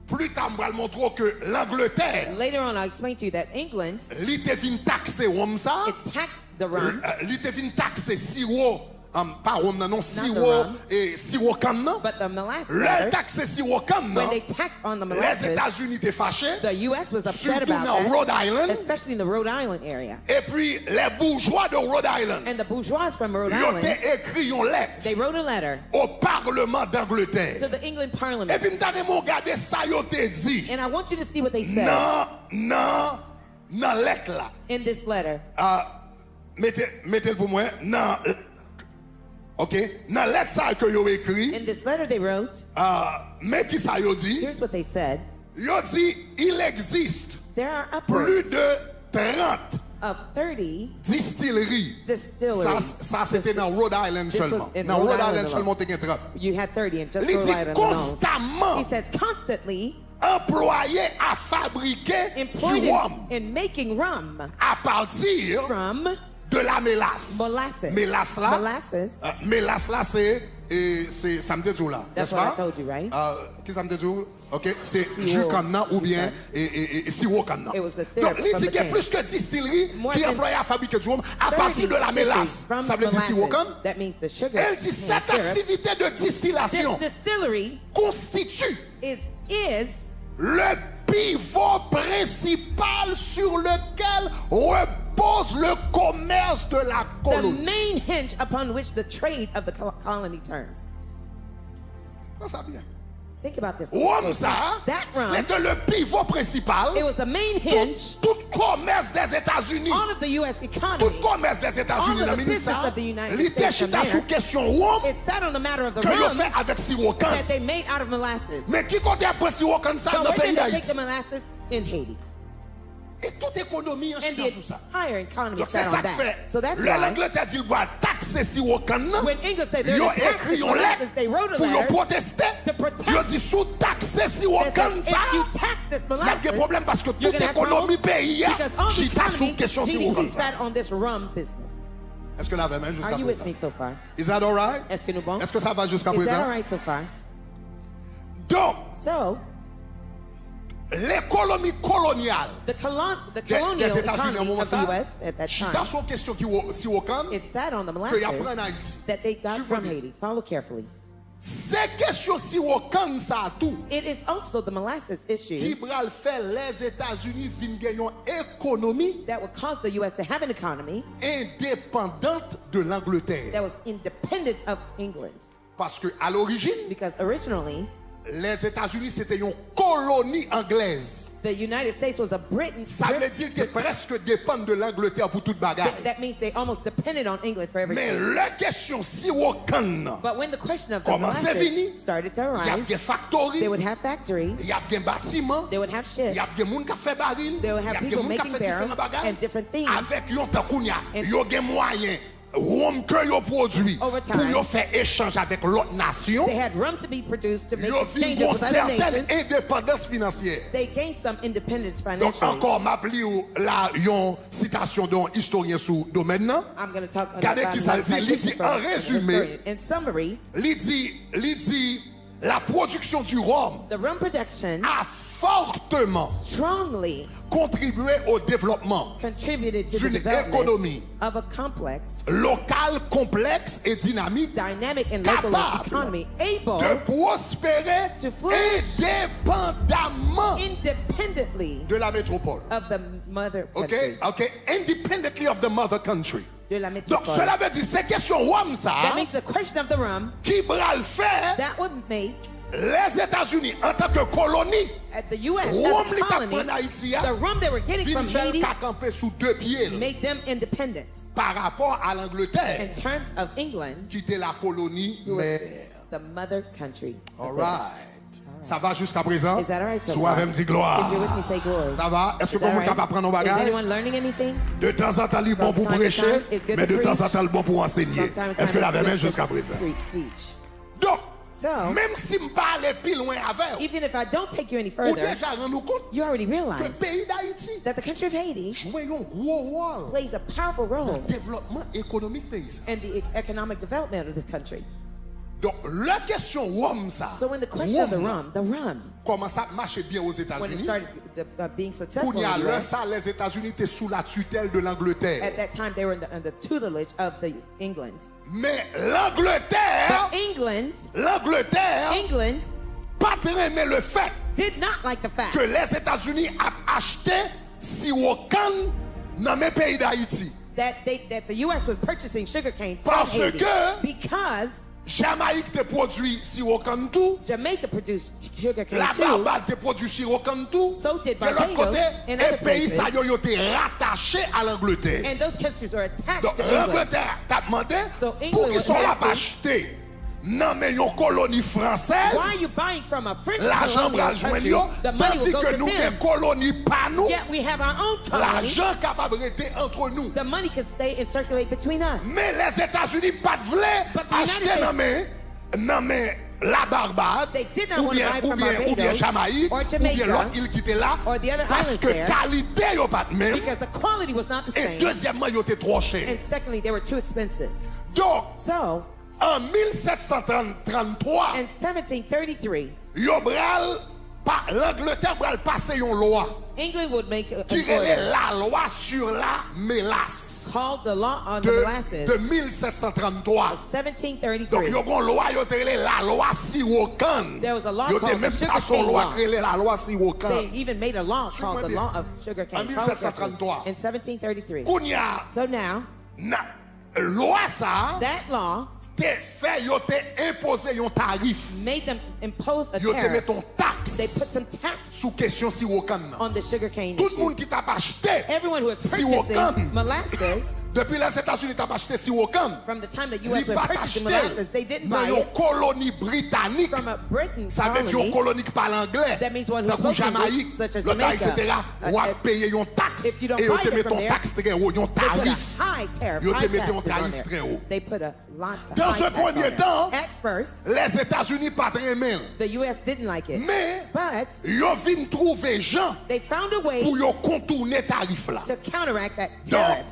S2: plus tard bral montre que l'Angleterre,
S1: Later on, I'll explain to you that England,
S2: li te vin taxe rum ça,
S1: it taxed the rum,
S2: li te vin taxe sirop, pas rum non,
S1: the
S2: sirop,
S1: rum.
S2: et sirop canne non.
S1: but the molasses
S2: Le
S1: matter,
S2: taxe sirop canne
S1: when
S2: non,
S1: they taxed on the
S2: les
S1: molasses,
S2: États-Unis étaient fâchés,
S1: the U.S. was upset
S2: surtout
S1: about
S2: dans
S1: that,
S2: Rhode Island,
S1: especially in the Rhode Island area.
S2: et puis les bourgeois de Rhode Island,
S1: And the bourgeois from Rhode
S2: ils ont
S1: Island,
S2: écrit une lettre
S1: they wrote a letter
S2: au Parlement
S1: to
S2: d'Angleterre.
S1: the England
S2: Et
S1: Parliament.
S2: puis, m'tade mon regardé ça, yo te dit,
S1: And I want you to see what they said
S2: nan lettre là.
S1: in this letter.
S2: Mettez pour moi, ok, nan lettre ça que yo écrit,
S1: In this letter they wrote,
S2: mais qui ça yo dit?
S1: here's what they said.
S2: Yo dit, il existe
S1: There are
S2: plus
S1: upwards
S2: de 30
S1: of 30
S2: distilleries.
S1: distilleries.
S2: Ça c'était dans Rhode Island
S1: This was
S2: seulement.
S1: in
S2: Dans
S1: Rhode
S2: Rhode
S1: Island
S2: Island seulement t'es 30.
S1: You had 30 and just
S2: Il
S1: Rhode
S2: dit
S1: Island alone.
S2: constamment
S1: He says constantly
S2: employés à fabriquer du
S1: employed
S2: rhum
S1: in making rum
S2: à partir
S1: from
S2: de la mélasse.
S1: molasses.
S2: Mélasse là,
S1: Molasses.
S2: c'est ça me dit tout là,
S1: That's
S2: n'est-ce
S1: what I
S2: pas?
S1: told you, right?
S2: Qui ça me dit tout? Ok, c'est
S1: Sirop.
S2: jus canna ou bien
S1: Okay.
S2: sirop canna.
S1: It was the syrup
S2: Donc, il
S1: from
S2: dit
S1: the
S2: qu'il y a
S1: cane.
S2: plus que distilleries
S1: More
S2: qui
S1: than
S2: emploient à fabriquer du rhum à partir de la
S1: 30
S2: mélasse.
S1: from
S2: Ça veut dire sirop
S1: molasses.
S2: canne.
S1: That means the sugar
S2: Elle dit
S1: cane
S2: cette
S1: syrup.
S2: activité de
S1: This
S2: distillation
S1: distillery
S2: constitue
S1: is
S2: le pivot principal sur lequel repose le commerce de la
S1: the
S2: colonie.
S1: main hinge upon which the trade of the colony turns.
S2: Ça bien.
S1: Think about this.
S2: Rhum ça,
S1: That rum,
S2: c'était le pivot principal.
S1: it was the main hinge.
S2: Tout commerce des États-Unis.
S1: All of the U.S.
S2: Tout
S1: economy,
S2: commerce des États-Unis
S1: all of
S2: dans
S1: the
S2: minute
S1: business
S2: ça.
S1: of the United
S2: L'idée
S1: States
S2: chita
S1: from
S2: sous
S1: there,
S2: question rhum
S1: it sat on the matter of the
S2: que yo
S1: rum
S2: fait avec sirop canne.
S1: that they made out of molasses.
S2: Mais qui compte après sirop canne ça
S1: But
S2: dans le
S1: where
S2: pays
S1: did they take
S2: d'Haïti?
S1: the molasses? In Haiti.
S2: Et toute économie en
S1: And
S2: chita
S1: the
S2: sous ça.
S1: entire economy
S2: Donc c'est
S1: sat
S2: ça
S1: on
S2: que
S1: that.
S2: fait.
S1: So that's
S2: Le
S1: why
S2: l'Angleterre dit qu'il doit taxer sirop canne.
S1: when England said they're
S2: Yo
S1: going to tax
S2: écrit
S1: the
S2: une
S1: molasses,
S2: lettre
S1: they wrote a
S2: pour yo
S1: letter
S2: protester.
S1: to protest.
S2: Yo dit sous taxer sirop
S1: that
S2: canne
S1: said,
S2: ça.
S1: if you tax this
S2: Il y a
S1: molasses,
S2: des problèmes parce que
S1: you're
S2: toute
S1: gonna have
S2: économie
S1: problems
S2: pays
S1: because all the
S2: chita sous
S1: economy,
S2: question sirop
S1: GDP
S2: canne ça.
S1: sat on this rum business.
S2: Est-ce que la même jusqu'à
S1: Are you with
S2: présent?
S1: me so far?
S2: Is that all right?
S1: Est-ce que nous bon?
S2: Est-ce que ça va jusqu'à
S1: Is that all
S2: présent?
S1: right so far?
S2: Donc,
S1: So,
S2: l'économie coloniale
S1: the colonial
S2: des États-Unis à un
S1: economy
S2: moment
S1: of the
S2: ça,
S1: U.S. at that
S2: chita
S1: time,
S2: sous question qui sirop canne
S1: it sat on the
S2: que y a pris en
S1: molasses
S2: Haïti.
S1: that they got
S2: Suivez
S1: from
S2: bien.
S1: Haiti. Follow carefully.
S2: C'est question sirop canne ça tout.
S1: It is also the molasses
S2: Qui
S1: issue
S2: bral fait les États-Unis vin gagnon économie
S1: that would cause the U.S. to have an economy
S2: indépendante de l'Angleterre.
S1: that was independent of England.
S2: Parce que à l'origine,
S1: Because originally,
S2: les États-Unis c'était une colonie anglaise.
S1: the United States was a Britain.
S2: Ça veut dire que presque dépendent de l'Angleterre pour toute bagarre.
S1: That means they almost depended on England for
S2: Mais
S1: everything.
S2: la question sirop canne,
S1: But when the question of the
S2: comment c'est venu?
S1: molasses started to
S2: Il y a
S1: arise,
S2: des factories,
S1: they would have factories,
S2: il y a des bâtiments,
S1: they would have
S2: il
S1: ships,
S2: y a des gens qui fait baril,
S1: They will
S2: il y
S1: have
S2: a des
S1: people
S2: gens qui
S1: making
S2: fait différents
S1: barrels
S2: bagages.
S1: and different things.
S2: Avec yon takounya,
S1: And
S2: yo gen moyen rhum que yo produit
S1: Over
S2: pour
S1: time,
S2: yo faire échange avec l'autre nation.
S1: they had rum to be produced to make
S2: Yo fin
S1: exchanges
S2: gon
S1: with other
S2: certaine
S1: nations.
S2: indépendance financière.
S1: They gained some independence
S2: Donc
S1: financially.
S2: encore m'appli ou la yon citation d'un historien sous domaine nan.
S1: I'm going to talk
S2: Gardez
S1: about
S2: qui ça dit, il dit en
S1: an
S2: résumé,
S1: historian. In summary,
S2: il dit la production du rhum
S1: the rum production
S2: a fortement
S1: strongly
S2: contribué au développement
S1: contributed to the
S2: d'une
S1: development
S2: économie
S1: of a complex,
S2: locale, complexe et dynamique
S1: dynamic, and local
S2: capable
S1: economy able
S2: de prospérer
S1: to flourish
S2: indépendamment
S1: independently
S2: de la métropole.
S1: of the mother
S2: Okay?
S1: country.
S2: Okay? Independently of the mother country.
S1: de la
S2: Donc
S1: métropole.
S2: cela veut dire c'est question Rome ça
S1: That means the question of the rum
S2: qui va le faire
S1: that would make
S2: les États-Unis en tant que colonie.
S1: at the U.S.
S2: Rome
S1: as
S2: li
S1: a
S2: t'a
S1: colony,
S2: pris Haïti
S1: the rum they were getting
S2: vin
S1: from
S2: faire
S1: Haiti
S2: qu'à camper sous deux pieds
S1: made them independent
S2: par rapport à l'Angleterre
S1: in terms of England,
S2: qui était la colonie
S1: who was
S2: mère.
S1: the mother country. of
S2: All
S1: this.
S2: right. Ça va jusqu'à présent?
S1: Is that all right so
S2: Sois
S1: far?
S2: avec me dit gloire.
S1: If you're with me, say glory.
S2: Ça va? Est-ce que
S1: Is
S2: vous
S1: that
S2: êtes
S1: right?
S2: capable d'apprendre nos
S1: Is
S2: bagages?
S1: anyone learning anything?
S2: De temps en temps, il est bon pour
S1: From time to
S2: prêcher,
S1: time, it's good
S2: mais
S1: to
S2: de temps en
S1: preach.
S2: temps, il est bon pour enseigner.
S1: From time to
S2: Est-ce que
S1: time,
S2: la
S1: it's
S2: même
S1: good
S2: jusqu'à
S1: to
S2: présent?
S1: teach.
S2: Donc,
S1: So,
S2: même si je ne pas aller plus loin avec,
S1: even if I don't take you any
S2: ou
S1: further,
S2: déjà rendu compte
S1: you already
S2: que le
S1: realize
S2: pays d'Haïti
S1: that the country of Haiti
S2: joue un gros rôle
S1: plays a powerful
S2: dans le
S1: role
S2: développement économique pays.
S1: in the economic development of this country.
S2: Donc, la question Rome, ça,
S1: So when the question of the rum,
S2: comment ça marche bien aux
S1: when it
S2: États-Unis?
S1: started being successful
S2: Qu'on y a
S1: in the
S2: là,
S1: US,
S2: ça, les États-Unis étaient sous la tutelle de
S1: at
S2: l'Angleterre.
S1: that time they were under tutelage of the England.
S2: Mais l'Angleterre,
S1: But
S2: l'Angleterre,
S1: England
S2: pas très aimé le fait
S1: did not like the fact
S2: que les États-Unis ont acheté Siwokan dans mes pays d'Haïti.
S1: that the U.S. was purchasing sugarcane from
S2: Parce
S1: Haiti
S2: que-
S1: because
S2: Jamaïque te produit Siwokan tout,
S1: Jamaica produced sugarcane
S2: la
S1: too.
S2: Barbade te produit Siwokan tout,
S1: So did
S2: de l'autre
S1: Barbados
S2: côté,
S1: and
S2: les
S1: other
S2: pays
S1: places.
S2: ça yo été rattachés à l'Angleterre.
S1: And those countries were attached
S2: Donc
S1: to England.
S2: l'Angleterre t'a demandé
S1: So
S2: pour
S1: England
S2: qu'ils
S1: was
S2: soient là
S1: asking,
S2: pas acheter non mais une colonie française.
S1: Why are you buying from a French
S2: L'argent
S1: colonial
S2: va joindre
S1: country?
S2: yo,
S1: The money
S2: tandis
S1: will go
S2: que
S1: to
S2: nous
S1: them.
S2: des colonies pas nous,
S1: Yet we have our own colony.
S2: l'argent capable de rester entre nous.
S1: The money can stay and circulate between us.
S2: Mais les États-Unis pas de voulaient
S1: But the United
S2: acheter
S1: States-
S2: non mais la Barbade
S1: They did not
S2: ou
S1: want to
S2: bien
S1: buy from
S2: ou bien
S1: Barbados
S2: Jamaïque
S1: or
S2: ou bien
S1: Jamaica
S2: l'autre île qui était là
S1: or the other
S2: parce
S1: islands
S2: que
S1: there
S2: qualité yo pas de même
S1: Because the quality was not the
S2: et
S1: same.
S2: deuxièmement yo était trop cher.
S1: And secondly, they were too expensive.
S2: Donc
S1: So,
S2: en 1733
S1: in 1733,
S2: yo bral pas l'Angleterre bral passer une loi
S1: England would make an
S2: qui relève
S1: order
S2: la loi sur la mélasse
S1: called the Law on the
S2: de
S1: Molasses.
S2: 1733. Donc
S1: 1733.
S2: yo gon loi yo te relève la loi Siwokan.
S1: There was a law
S2: Yo te
S1: called
S2: même
S1: the
S2: pas son
S1: Sugarcane
S2: loi
S1: Law.
S2: relève la loi
S1: They
S2: Siwokan.
S1: even made a law called the
S2: bien.
S1: Law of Sugarcane.
S2: En 1733.
S1: In 1733.
S2: Kounya
S1: So now,
S2: na loi ça
S1: that law
S2: te fait yo te imposer yon tarif.
S1: made them impose a
S2: Yo te met
S1: tariff.
S2: ton
S1: They put
S2: taxe
S1: some tax
S2: sous question Siwokan nan.
S1: on the sugarcane
S2: Tout le
S1: issue.
S2: monde qui t'a pas acheté
S1: Everyone who was
S2: Siwokan
S1: purchasing molasses
S2: depuis les États-Unis t'a pas acheté Siwokan.
S1: from the time the
S2: Li
S1: U.S. was
S2: pas
S1: purchasing
S2: t'acheter
S1: molasses, they didn't
S2: dans
S1: buy
S2: yon
S1: it
S2: colonie britannique.
S1: from a Britain
S2: Ça veut dire une
S1: colony.
S2: colonie qui parle anglais.
S1: That means one who
S2: Dans
S1: spoke
S2: Jamaïque,
S1: English, such as
S2: l'autre,
S1: Jamaica.
S2: etc. Ou à payer yon taxe.
S1: If you don't
S2: Et yo
S1: buy
S2: te
S1: it
S2: met
S1: from
S2: ton
S1: there,
S2: taxe très haut, yon
S1: They put
S2: tarif.
S1: a high tariff,
S2: Yo
S1: high
S2: te mette un
S1: taxes on
S2: tarif
S1: there.
S2: très haut.
S1: They put a lot of
S2: Dans
S1: high
S2: ce
S1: tax on
S2: premier
S1: there.
S2: temps,
S1: At first,
S2: les États-Unis pas très aimé.
S1: the U.S. didn't like it.
S2: Mais
S1: But
S2: yo vin trouver gens
S1: they found a way
S2: pour yo contourner tarif là.
S1: to counteract that
S2: Donc,
S1: tariff.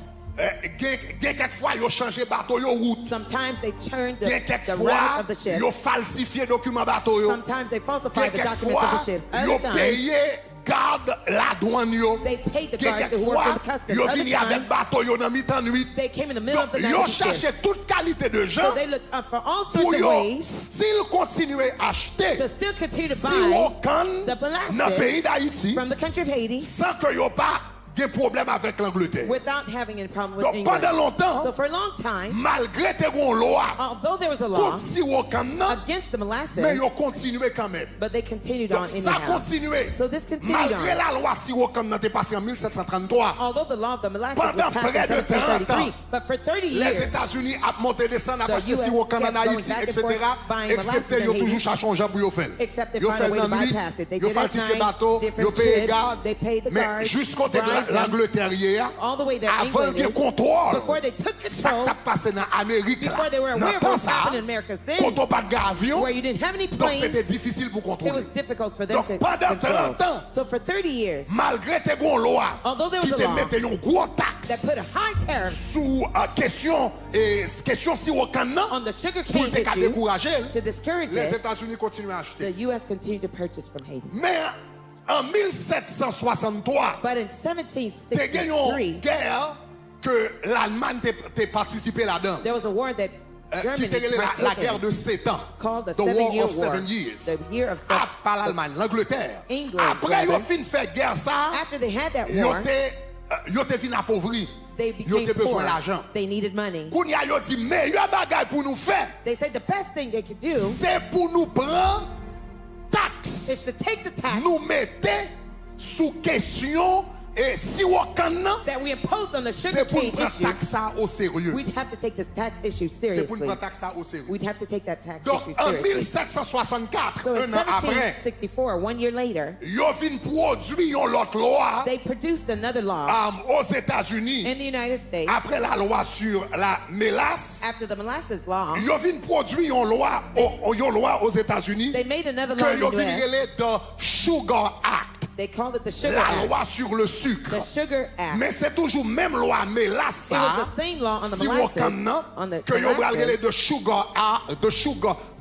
S2: gen quelquefois yo changé bateau yo route.
S1: Sometimes they turned
S2: Gen
S1: the route
S2: quelquefois
S1: of the ship.
S2: yo falsifié document bateau yo.
S1: Sometimes they falsified the documents of the
S2: Quelquefois
S1: ship.
S2: yo
S1: Other times,
S2: payé garde la douane yo.
S1: they paid the guards who worked
S2: Quelquefois
S1: in the customs.
S2: yo
S1: Other
S2: vini avec
S1: times,
S2: bateau yo dans mi-temps nuit.
S1: they came in the middle of the
S2: Donc
S1: night
S2: yo
S1: with the ship.
S2: cherché toute qualité de gens
S1: So they looked up for all sorts
S2: pour
S1: of
S2: yo
S1: ways
S2: still continuer à acheter
S1: to still continue to buy
S2: Siwokan
S1: the molasses
S2: dans le pays d'Haïti
S1: from the country of Haiti
S2: sans que yo pas de problème avec l'Angleterre.
S1: without having any problem with
S2: Donc
S1: England.
S2: pendant longtemps,
S1: So for a long time,
S2: malgré te gon loi
S1: although there was a law
S2: contre Siwokan nan,
S1: against the molasses,
S2: mais yo continué quand même.
S1: but they continued on
S2: Donc ça
S1: anyhow.
S2: continué.
S1: So this continued
S2: Malgré
S1: on.
S2: la loi Siwokan nan te passé en 1733,
S1: Although the law of the molasses
S2: Pendant
S1: was passed
S2: près
S1: in
S2: de 30
S1: 1733,
S2: ans,
S1: but for 30
S2: les
S1: years,
S2: États-Unis a monté descendre, a
S1: The
S2: acheté
S1: US
S2: Siwokan en
S1: kept going
S2: Haïti,
S1: back and
S2: etc.
S1: forth buying
S2: Excepté
S1: molasses
S2: yo
S1: in
S2: toujours
S1: Haiti.
S2: changé pour yo faire.
S1: Except they
S2: Yo
S1: found
S2: fait
S1: a way
S2: dans
S1: to
S2: nuit,
S1: bypass it. They
S2: yo
S1: did at
S2: falsifié
S1: night,
S2: bateau,
S1: different
S2: yo payé
S1: ships,
S2: garde.
S1: they paid the
S2: Mais
S1: guards,
S2: jusqu'au côté de
S1: bribed them.
S2: l'Angleterre hier,
S1: all the way there,
S2: avant
S1: England
S2: de
S1: is,
S2: contrôle,
S1: before they took
S2: ça
S1: control,
S2: t'a passé dans l'Amérique là.
S1: before they were aware
S2: Dans
S1: of
S2: le temps
S1: what
S2: ça,
S1: happened in America then,
S2: quand on pas d'avion,
S1: where you didn't have any
S2: donc
S1: planes,
S2: c'était difficile pour
S1: it
S2: contrôler.
S1: was difficult for them
S2: Donc
S1: to
S2: pendant
S1: control.
S2: 30 ans,
S1: So for 30 years,
S2: malgré tes gros lois
S1: Although there
S2: qui
S1: was
S2: te
S1: a law
S2: mettaient une grosse
S1: that
S2: taxe
S1: put a high tariff
S2: sous question Siwokan nan,
S1: on the
S2: pour
S1: sugarcane
S2: te
S1: issue
S2: décourager,
S1: to discourage
S2: les
S1: it,
S2: États-Unis continuent à
S1: the
S2: acheter.
S1: U.S. continued to purchase from Haiti.
S2: Mais en 1763,
S1: But in
S2: te gagné une
S1: 1763,
S2: guerre que l'Allemagne te participé là-dedans.
S1: there was a war that
S2: Qui
S1: Germany
S2: était la
S1: partook
S2: guerre
S1: in,
S2: de 7 ans.
S1: called the
S2: The War
S1: 7-Year
S2: of
S1: War.
S2: 7 Years.
S1: The year of
S2: Ah,
S1: seven.
S2: pas l'Allemagne, l'Angleterre.
S1: England,
S2: Après, ils
S1: rather.
S2: ont fin fait guerre ça.
S1: After they had that
S2: Ils
S1: war,
S2: ont fin appauvri.
S1: they
S2: Yo
S1: became
S2: te besoin
S1: poor.
S2: l'argent.
S1: They neted money.
S2: Kounya yo dit meilleur bagay pour nous faire,
S1: They said the best thing they could do
S2: c'est pour nous prendre
S1: is
S2: taxe.
S1: to take the tax
S2: Nous mettez sous question et si wakan nan,
S1: that we imposed on the
S2: c'est
S1: sugar
S2: pour nous
S1: cane
S2: prendre
S1: issue.
S2: taxe ça au sérieux.
S1: We'd have to take this tax issue
S2: C'est pour nous
S1: seriously.
S2: prendre taxe ça au sérieux.
S1: We'd have to take that tax
S2: Donc
S1: issue
S2: en
S1: seriously.
S2: 1764,
S1: So in
S2: un an après,
S1: 1764, 1 year later,
S2: yo vin produit yon l'autre loi
S1: they produced another law
S2: aux États-Unis.
S1: in the United States
S2: Après la loi sur la mélasse,
S1: after the molasses law.
S2: yo vin produit yon loi aux États-Unis
S1: They made another law
S2: que
S1: in
S2: yo
S1: the
S2: vin
S1: US.
S2: relé de Sugar Act.
S1: They called it the Sugar
S2: La
S1: Act.
S2: loi sur le sucre.
S1: The Sugar Act.
S2: Mais c'est toujours même loi mélasse
S1: It was
S2: ça.
S1: the same law on the
S2: Si
S1: molasses.
S2: wakan nan,
S1: On the
S2: que yo bral relé
S1: molasses
S2: de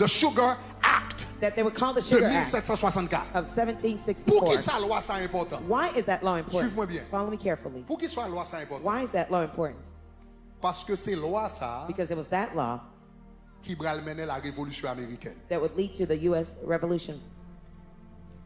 S2: Sugar Act
S1: that they would call the
S2: de
S1: Sugar Act
S2: 1764.
S1: of
S2: Pour qui
S1: 1764.
S2: sa loi ça important?
S1: Why is that law important?
S2: Suive-moi bien.
S1: Follow me carefully.
S2: Pour qui soit loi ça important?
S1: Why is that law important?
S2: Parce que c'est loi ça
S1: Because it was that law
S2: qui bral mener la révolution américaine.
S1: that would lead to the U.S. Revolution.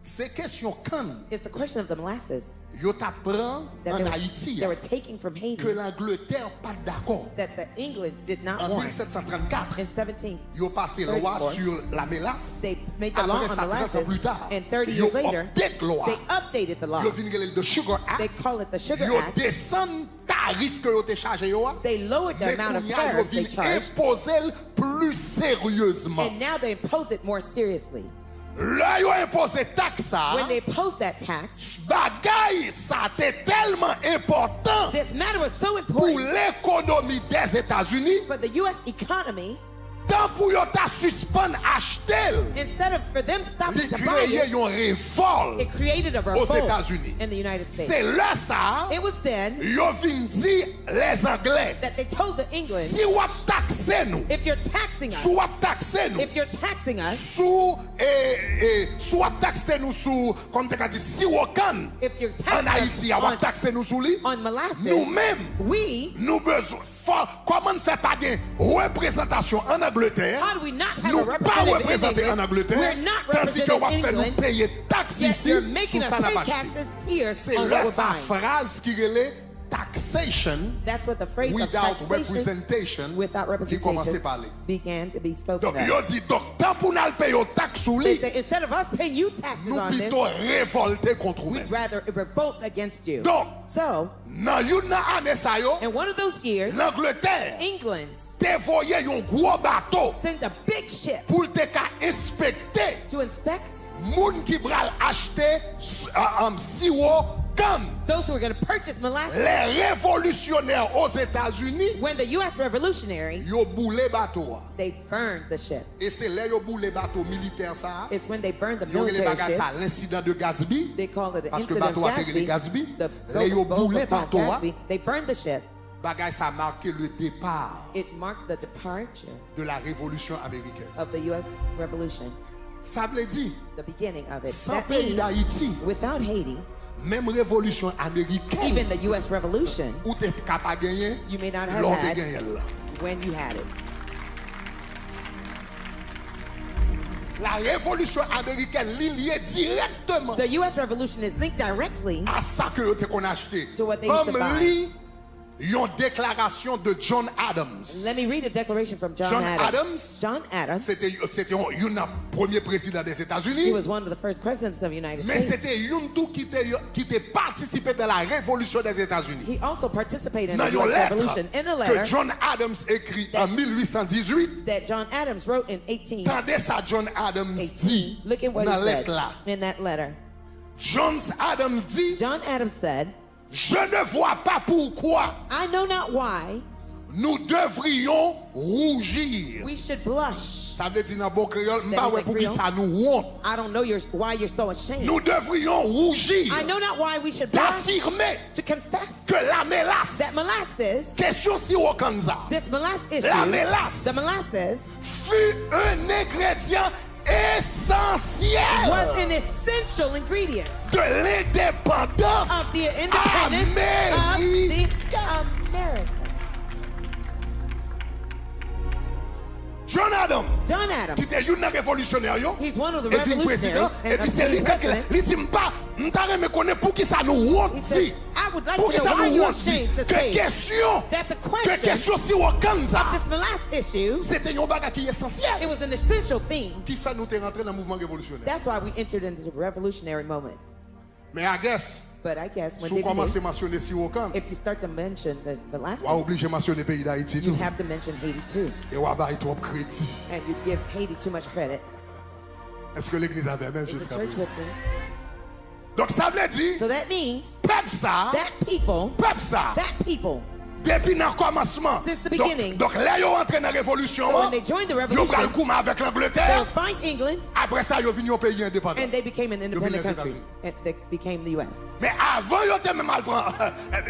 S2: C'est question quand
S1: It's the question of the molasses
S2: yo t'apprend
S1: that
S2: en
S1: they
S2: Haïti
S1: were taking from Haiti
S2: que l'Angleterre pas d'accord.
S1: that the England did not
S2: En
S1: want.
S2: 1734,
S1: In 17,
S2: yo passé loi
S1: 34,
S2: sur la mélasse.
S1: they made the law
S2: Après
S1: on
S2: ça, 30 ans plus
S1: molasses,
S2: tard,
S1: and 30
S2: yo
S1: years later,
S2: update loi.
S1: they updated the law.
S2: Yo vin relé de Sugar
S1: They
S2: Act.
S1: call it the Sugar
S2: Yo
S1: Act.
S2: descend tarif que yo te chargé yo.
S1: They lowered the
S2: Mais
S1: amount of
S2: kounya yo
S1: tariffs they
S2: vin
S1: charged,
S2: imposer plus sérieusement.
S1: and now they impose it more seriously.
S2: Là yo imposé taxe ça.
S1: When they imposed that tax,
S2: Bagay ça était tellement important
S1: this matter was so
S2: pour
S1: important
S2: l'économie des États-Unis.
S1: for the U.S. economy.
S2: Tant pour yo ta suspend acheter,
S1: Instead of for them
S2: li
S1: stopping to buy
S2: créé
S1: it,
S2: yon révolte.
S1: it created a revolt
S2: États-Unis.
S1: in the United States.
S2: C'est là ça,
S1: It was then
S2: yo vin di les Anglais,
S1: that they told the England,
S2: si wap taxe nous,
S1: if you're taxing us,
S2: sou wap taxe nous,
S1: if you're taxing us,
S2: sou wap taxe nous sous, comme te ka di, si wakan,
S1: if you're
S2: en
S1: taxing
S2: Haïti,
S1: us
S2: a wap taxe nous sous li,
S1: on molasses,
S2: nous-mêmes,
S1: we,
S2: nous besoin, comment faire pas de représentation en Angleterre,
S1: how do we not have
S2: nous
S1: a
S2: pas
S1: representative
S2: représenter
S1: in
S2: en
S1: England?
S2: Angleterre,
S1: We're not
S2: tandis que
S1: represented
S2: on va
S1: in
S2: faire nous
S1: England,
S2: payer taxes
S1: yet
S2: ici
S1: you're
S2: sur
S1: making us
S2: ça n'a
S1: pay
S2: pas acheté.
S1: taxes here
S2: C'est
S1: on
S2: là
S1: what we're
S2: sa
S1: buying.
S2: phrase qui relait taxation
S1: That's what the phrase
S2: without
S1: of taxation
S2: representation
S1: without
S2: qui commençait
S1: representation
S2: par les.
S1: began to be spoken
S2: Donc,
S1: of.
S2: yo dit, donc, tant pour nous payer aux taxes sous
S1: They
S2: lui,
S1: say, instead of us paying you taxes
S2: nous
S1: on this,
S2: plutôt révolter contre
S1: we'd
S2: nous.
S1: rather revolt against you.
S2: Donc,
S1: So,
S2: dans une année ça yo,
S1: in one of those years,
S2: l'Angleterre
S1: England
S2: te voyé un gros bateau
S1: sent a big ship
S2: pour te ka inspecter
S1: to inspect
S2: moun qui bral acheter sirop canne.
S1: those who were going to purchase molasses.
S2: Les révolutionnaires aux États-Unis,
S1: When the U.S. revolutionary,
S2: yo boulé bateau.
S1: they burned the ship.
S2: Et c'est là yo boulé bateau militaire ça.
S1: It's when they burned the
S2: Yo les
S1: military
S2: bagages
S1: ship.
S2: ça l'incident de Gatsby.
S1: They call it an
S2: Parce que
S1: incident of
S2: bateau a été
S1: Gatsby.
S2: Gatsby.
S1: The
S2: Les yo
S1: boat
S2: boulé
S1: was called
S2: bateau.
S1: Gatsby. They burned the ship.
S2: Bagage ça a marqué le départ
S1: It marked the departure
S2: de la révolution américaine.
S1: of the U.S. revolution,
S2: Ça veut dire
S1: the beginning of it.
S2: sans
S1: That
S2: pays
S1: means,
S2: d'Haïti,
S1: without Haiti,
S2: même révolution américaine
S1: even the U.S. revolution,
S2: où t'es capable de gagner,
S1: you may not have
S2: l'autre
S1: had
S2: gagné là.
S1: when you had it.
S2: La révolution américaine liée directement
S1: The U.S. revolution is linked directly
S2: à ça que tu qu'on a acheté.
S1: To what they used to
S2: Comme
S1: buy.
S2: lit une déclaration de John Adams.
S1: Let me read a declaration from John Adams. John Adams,
S2: C'était un premier président des
S1: he
S2: États-Unis,
S1: was one of the first presidents of the United
S2: mais
S1: States.
S2: c'était une tout qui était participé dans la révolution des États-Unis.
S1: He also participated in
S2: Dans
S1: the
S2: une
S1: U.S.
S2: lettre
S1: revolution in a
S2: que
S1: letter
S2: John Adams écrit en 1818,
S1: that John Adams wrote in 1818.
S2: tendez ça John Adams dit
S1: Look at what
S2: dans
S1: he
S2: la
S1: said
S2: lettre là.
S1: in that letter.
S2: John Adams dit,
S1: John Adams said,
S2: je ne vois pas pourquoi
S1: I know not why
S2: nous devrions rougir.
S1: we should blush.
S2: Ça veut dire dans bon créole,
S1: That
S2: m'pa
S1: is
S2: ouais
S1: like
S2: pour qui
S1: Creole.
S2: ça nous honte.
S1: I don't know why you're so ashamed.
S2: Nous devrions rougir
S1: I know not why we should blush
S2: d'affirmer
S1: to confess
S2: que la mélasse,
S1: that molasses,
S2: question si Wakanza,
S1: this molasses issue,
S2: la mélasse
S1: the molasses
S2: fut un ingrédient essentiel
S1: was an essential ingredient
S2: de l'indépendance
S1: of the independence of
S2: américaine.
S1: the America.
S2: John Adams,
S1: John Adams,
S2: qui était un révolutionnaire, yo,
S1: he's one of the
S2: et puis président,
S1: revolutionaries
S2: et
S1: and
S2: puis
S1: a
S2: c'est lui qui
S1: president.
S2: il dit m'ta me connaît pour qui ça nous honte
S1: He
S2: dit.
S1: said, I would like
S2: Pour
S1: to
S2: que
S1: know
S2: ça
S1: why
S2: nous
S1: you're
S2: dit
S1: ashamed to
S2: que
S1: say
S2: question
S1: that the
S2: que
S1: question
S2: question si Wakanza
S1: of this last issue,
S2: c'était un bagage qui est essentiel
S1: it was an essential theme.
S2: qui fait nous rentrer dans le mouvement révolutionnaire.
S1: That's why we entered into the revolutionary moment.
S2: Mais I guess
S1: But I guess when
S2: si vous commencez
S1: they
S2: à mentionner si Wakan,
S1: if you start to mention the last,
S2: on va obliger à mentionner le pays d'Haïti tout.
S1: you'd have to mention Haiti too.
S2: Et on va avoir trop de crédit.
S1: And you'd give Haiti too much credit.
S2: Est-ce que l'église avait même
S1: Is the
S2: jusqu'à
S1: church
S2: présent?
S1: with me?
S2: Donc ça veut dire
S1: So that means
S2: peuple ça,
S1: that people,
S2: depuis le commencement.
S1: Since the beginning.
S2: Donc là, ils ont entré dans la révolution.
S1: so when they joined the
S2: Ils ont
S1: revolution,
S2: pris le coup avec
S1: they'll
S2: l'Angleterre.
S1: find England,
S2: Après ça, ils ont venu au pays indépendant.
S1: and they became an independent
S2: les
S1: country.
S2: États-Unis.
S1: And they became the U.S.
S2: Mais avant, ils ont même mal prendre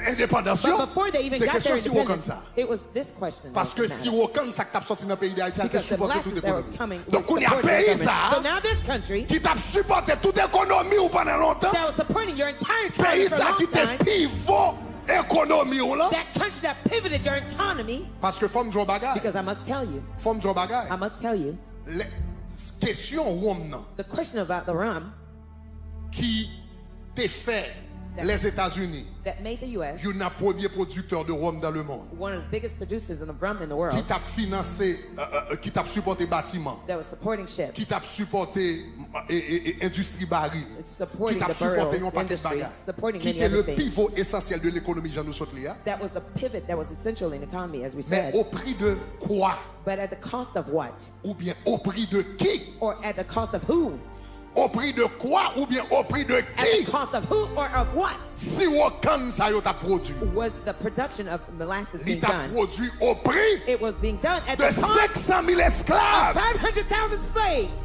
S2: indépendance.
S1: But before they even
S2: C'est
S1: got
S2: question
S1: their
S2: si Wakan
S1: independence,
S2: ça.
S1: it was this question.
S2: Parce
S1: that
S2: que si
S1: mattered.
S2: Wakan ça qui t'a sorti dans le pays d'Haïti, elle t'a
S1: Because the
S2: supporté toute
S1: blasts that were
S2: l'économie.
S1: coming
S2: Donc
S1: would
S2: on y a
S1: support their
S2: payé
S1: government.
S2: ça
S1: So now this country
S2: qui t'a supporté toute l'économie ou pendant longtemps.
S1: that was supporting your entire economy
S2: Pays
S1: for a
S2: ça
S1: long
S2: qui était
S1: time,
S2: pivot économie ou là.
S1: that country that pivoted your economy,
S2: Parce que femme Joe Bagay,
S1: because I must tell you,
S2: femme Joe Bagay.
S1: I must tell you,
S2: Les questions Rome nan,
S1: the question about the rum
S2: qui te fait les États-Unis,
S1: that made the U.S.
S2: il y a un premier producteur de rhum dans le monde,
S1: one of the biggest producers of rum in the world,
S2: qui t'a financé, qui t'a supporté bâtiment,
S1: that was supporting ships,
S2: qui t'a supporté industrie baril, qui
S1: supporting
S2: t'a
S1: the
S2: supporté
S1: burial
S2: un paquet de
S1: industry,
S2: bagages,
S1: supporting
S2: qui
S1: many
S2: était le
S1: other things.
S2: pivot essentiel de l'économie, Jean nous saute là.
S1: That was the pivot that was essential in the economy, as we
S2: Mais
S1: said.
S2: au prix de quoi?
S1: But at the cost of what?
S2: Ou bien au prix de qui?
S1: Or at the cost of who?
S2: Au prix de quoi? Ou bien au prix de
S1: At
S2: qui?
S1: the cost of who or of what
S2: Si Wakan ça yo t'a produit,
S1: was the production of molasses
S2: il
S1: being
S2: t'a
S1: done?
S2: produit au prix
S1: It was being done at
S2: de
S1: the cost
S2: 500 000 esclaves.
S1: 500,000 slaves.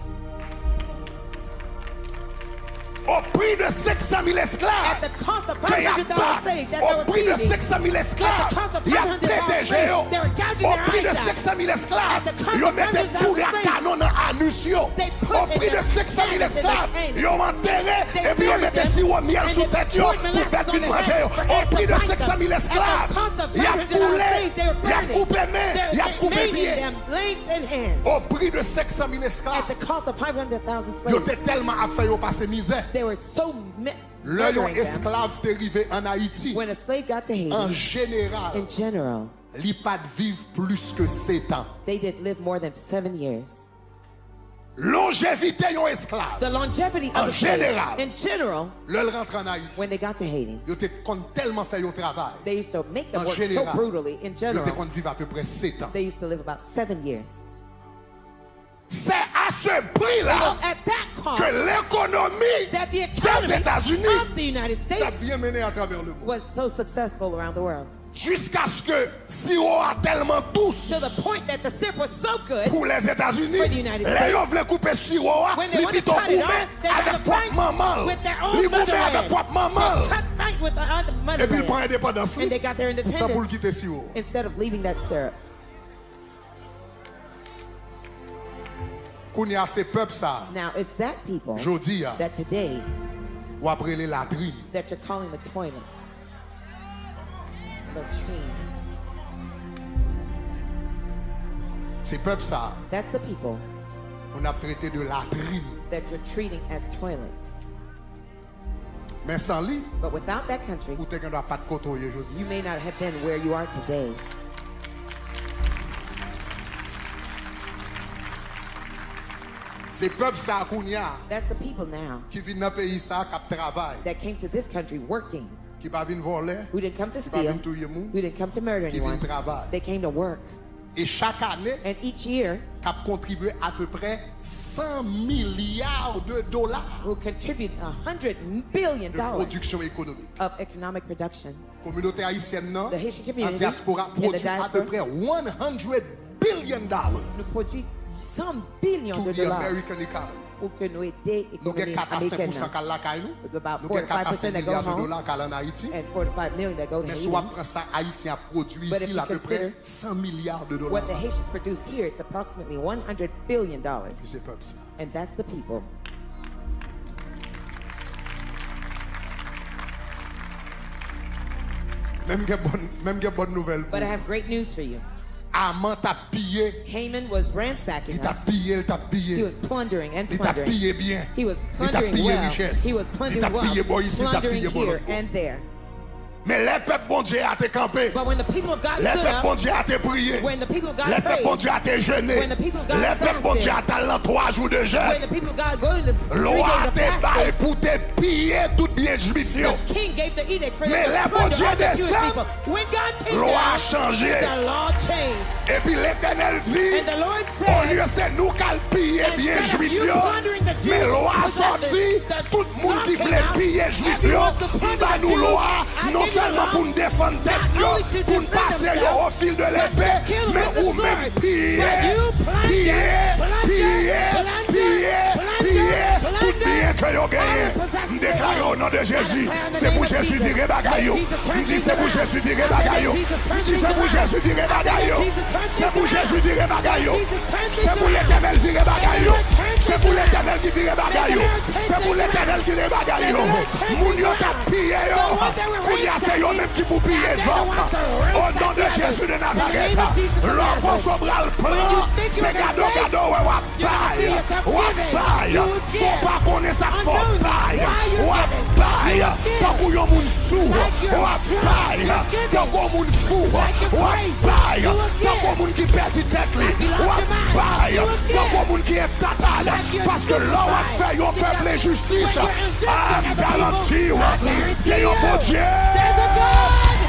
S2: Au prix de 500 000
S1: At
S2: esclaves.
S1: the cost of
S2: Que y a
S1: 500,000
S2: pas.
S1: slaves that they
S2: Au
S1: were
S2: prix de
S1: feeding.
S2: 500 000
S1: At
S2: esclaves.
S1: the cost of
S2: Il y a
S1: 500,000
S2: protégé.
S1: slaves, they were gouging
S2: Au
S1: their
S2: prix de
S1: eyes out.
S2: 500 000 esclaves.
S1: At the cost
S2: Ils
S1: of
S2: mettaient
S1: 500,000
S2: bourré à
S1: slaves,
S2: canon dans anus.
S1: they put
S2: Au
S1: in
S2: prix de
S1: their
S2: 500 000
S1: hands and
S2: esclaves.
S1: their
S2: Ils ont enterré.
S1: They
S2: Et puis ils
S1: buried
S2: mettaient
S1: them,
S2: sirop miel
S1: and
S2: sous
S1: they
S2: tête
S1: poured
S2: pour
S1: molasses
S2: bête
S1: on
S2: qui
S1: their
S2: manger.
S1: head for
S2: Au
S1: ants to
S2: prix de
S1: bite
S2: 500 000
S1: them. At the
S2: esclaves.
S1: cost of
S2: Il y a
S1: 500,000
S2: coulé.
S1: slaves, they were
S2: Il y a
S1: burning.
S2: coupé main. Il y a
S1: They're
S2: coupé
S1: maiming
S2: pied.
S1: them, legs and hands.
S2: Au prix de 500 000
S1: At
S2: esclaves.
S1: the cost of 500,000
S2: Ils étaient
S1: slaves.
S2: tellement affaires au passé misère.
S1: They were so
S2: L'un
S1: murdering them.
S2: esclave est arrivé en Haïti.
S1: When a slave got to
S2: En
S1: Haiti,
S2: général,
S1: in general,
S2: il pas de vivre plus que 7 ans.
S1: they didn't live more than 7 years.
S2: Longévité d'un esclave.
S1: The longevity
S2: En
S1: of a slave,
S2: général.
S1: in general,
S2: Le rentre en Haïti.
S1: when they got to Haiti,
S2: Ils étaient tellement fait au travail.
S1: they used to make them
S2: En
S1: work so
S2: général,
S1: brutally. In
S2: Ils
S1: general,
S2: étaient vivre à peu près 7 ans.
S1: they used to live about 7 years.
S2: C'est à ce
S1: It
S2: prix-là
S1: was at that cost
S2: que l'économie
S1: that the
S2: des
S1: economy
S2: États-Unis
S1: of the United
S2: t'a
S1: States
S2: bien mené à travers le monde.
S1: was so successful around the world.
S2: Jusqu'à ce que Siro a tellement tous
S1: To the point that the syrup was so good,
S2: pour les États-Unis,
S1: For the United
S2: les
S1: States.
S2: gens voulaient couper Siro,
S1: when they
S2: ils
S1: wanted to
S2: plutôt
S1: cut it
S2: couper
S1: off, they had
S2: avec
S1: to
S2: propre
S1: fight
S2: maman.
S1: with their
S2: Ils
S1: own
S2: coupaient avec
S1: motherland.
S2: propre maman.
S1: Cut fight with the other
S2: Et puis ils prennent
S1: motherland.
S2: indépendance.
S1: And they got their
S2: T'as pour le
S1: independence
S2: quitter Siro.
S1: instead of leaving that syrup.
S2: Kounia ces peuples ça,
S1: Now, it's that people
S2: jodi a,
S1: that today
S2: ou après les latrines.
S1: that you're calling the toilet. Latrine.
S2: Ces peuples ça,
S1: That's the people
S2: on a traité de latrines.
S1: that you're treating as toilets.
S2: Mais sans lui,
S1: But without that country,
S2: ou t'es pas de côtoyer aujourd'hui.
S1: you may not have been where you are today.
S2: Ces peuples ça Kounia
S1: That's the people now
S2: qui viennent dans le pays ça, qui travaillent,
S1: that came to this country working,
S2: qui pas viennent voler,
S1: who didn't come to
S2: qui pas
S1: steal,
S2: viennent tuer moun,
S1: who didn't come to murder
S2: qui viennent
S1: anyone.
S2: travailler.
S1: They came to work.
S2: Et chaque année,
S1: And each year,
S2: qui a contribué à peu près 100 milliards de dollars
S1: will contribute $100 billion
S2: de production économique.
S1: of economic production.
S2: La communauté haïtienne non,
S1: The Haitian
S2: en
S1: community
S2: diaspora
S1: in the
S2: produit à peu
S1: diaspora
S2: près 100 billion dollars
S1: nous produit 100 billions
S2: to
S1: de
S2: the
S1: dollars
S2: American economy.
S1: pour que nous aider
S2: Nous avons
S1: l'économie
S2: 4 à 5%
S1: américaine.
S2: qui la caille nous.
S1: With about
S2: Nous
S1: 4
S2: avons 4 à 5
S1: that go
S2: milliards de
S1: home
S2: dollars qui en Haïti.
S1: and 45 million that go to
S2: Mais
S1: Haiti.
S2: soit prend ça, Haïtien a produit
S1: But
S2: ici
S1: if you
S2: à peu près
S1: consider
S2: 100 milliards de dollars.
S1: What the Haitians produce here, it's approximately $100 billion.
S2: Et c'est peuple ça.
S1: And that's the people.
S2: Même que bonne nouvelle pour
S1: But I have great news for you.
S2: Amant t'a pillé,
S1: Haman was ransacking
S2: il t'a
S1: us.
S2: pillé, il t'a
S1: He
S2: pillé.
S1: was plundering and
S2: Il t'a
S1: plundering.
S2: pillé bien.
S1: He was
S2: Il t'a
S1: plundering
S2: pillé
S1: well.
S2: richesse.
S1: He was
S2: Il
S1: plundering
S2: t'a pillé
S1: well.
S2: bon ici, il t'a
S1: Plundering
S2: pillé bon
S1: here
S2: l'autre.
S1: and there.
S2: Mais les peuples bon Dieu a été campé.
S1: But when the people of God
S2: Les
S1: stood
S2: peuples bon
S1: up,
S2: Dieu a été prié.
S1: when the people of God
S2: Les peuples bon
S1: prayed,
S2: Dieu a été jeûné.
S1: when the people of God
S2: Les peuples bon
S1: fasted,
S2: Dieu a talent 3 jours de
S1: when
S2: jeûne.
S1: the people of God go to the 3
S2: Loi
S1: days
S2: te
S1: of
S2: bail
S1: fasting,
S2: pour te piller tout bien juif yo.
S1: the king gave the edict for
S2: Mais
S1: them
S2: les
S1: to
S2: bon
S1: plunder
S2: Dieu
S1: all the Jewish
S2: descend,
S1: people. When God came
S2: loi a
S1: down,
S2: changé.
S1: the law changed.
S2: Et puis l'Éternel dit,
S1: And the Lord
S2: au
S1: said,
S2: lieu c'est nous qui allons piller bien
S1: instead of
S2: juif
S1: you
S2: yo,
S1: plundering the
S2: mais
S1: Jews,
S2: loi a
S1: possessions,
S2: sorti,
S1: the
S2: tout le monde qui
S1: law
S2: voulait
S1: came out,
S2: piller juif yo,
S1: everyone to plunder
S2: bah
S1: the
S2: nous
S1: Jews,
S2: loi,
S1: I
S2: non
S1: give you
S2: seulement
S1: law,
S2: pour nous défendre tête
S1: not
S2: yo,
S1: only to
S2: pour nous
S1: defend
S2: passer yo
S1: themselves,
S2: au fil de
S1: but to
S2: l'épée,
S1: kill
S2: mais
S1: with the
S2: ou même
S1: sword.
S2: piller,
S1: But you plunder,
S2: piller,
S1: plunder,
S2: piller,
S1: plunder,
S2: piller,
S1: plunder,
S2: piller, tout
S1: plunder,
S2: bien que yo gagné.
S1: all the possessions
S2: Déclaré
S1: they
S2: au nom de Jésus,
S1: declare in the
S2: c'est
S1: name
S2: pour
S1: of
S2: Jésus
S1: Jesus.
S2: virer bagaille yo.
S1: Let Jesus turn
S2: Dis c'est
S1: things
S2: pour
S1: around.
S2: Jésus virer
S1: I said,
S2: bagaille yo.
S1: let Jesus turn
S2: Dis c'est
S1: things
S2: pour
S1: around.
S2: Jésus virer
S1: I said,
S2: bagaille yo.
S1: let Jesus turn
S2: C'est
S1: things
S2: pour
S1: around.
S2: Jésus virer bagaille yo.
S1: Let Jesus turn
S2: C'est
S1: things
S2: pour
S1: around.
S2: l'Éternel virer bagaille yo.
S1: Let the Lord turn
S2: C'est
S1: things
S2: pour
S1: around.
S2: l'Éternel qui virer bagaille yo.
S1: Let the Lord turn
S2: C'est pour
S1: things
S2: l'Éternel
S1: around.
S2: qui virer bagaille
S1: Let
S2: yo.
S1: the Lord turn
S2: Moun
S1: things
S2: yo
S1: around.
S2: t'a pillé yo.
S1: The one that were
S2: Kou y a c'est yo
S1: raised
S2: même qui pour piller
S1: They're the
S2: autres.
S1: ones that were
S2: Au
S1: raised
S2: nom de
S1: together.
S2: Jésus de
S1: In the
S2: Nazareth.
S1: name of Jesus of
S2: L'homme
S1: Nazareth.
S2: son bras le
S1: When you
S2: prend.
S1: think you
S2: C'est
S1: are gonna
S2: cadeau
S1: take,
S2: cadeau ouais wap
S1: you're gonna see
S2: baille.
S1: yourself
S2: Wap
S1: giving.
S2: baille.
S1: You will
S2: Son
S1: give.
S2: pas connaît ça fort
S1: Unknowingly.
S2: baille.
S1: Why you
S2: Wap
S1: giving?
S2: baille.
S1: You will give.
S2: Tant qu'on yon moun sou.
S1: Like you're
S2: Wap
S1: drunk.
S2: baille.
S1: You're giving.
S2: Tant qu'on moun fou.
S1: Like you're
S2: Wap
S1: crazy.
S2: baille.
S1: You will
S2: Tant
S1: give.
S2: qu'on moun qui perdit tête li.
S1: Like you lost
S2: Wap
S1: your mind.
S2: baille.
S1: You will
S2: Tant
S1: give.
S2: qu'on moun qui est tatale.
S1: Like you're
S2: Parce que là on
S1: justified.
S2: fait yon peuple et justice.
S1: When you're injustice
S2: Ah,
S1: as a people,
S2: garanti.
S1: I guarantee
S2: Il y a un bon
S1: you,
S2: Dieu.
S1: there's a God.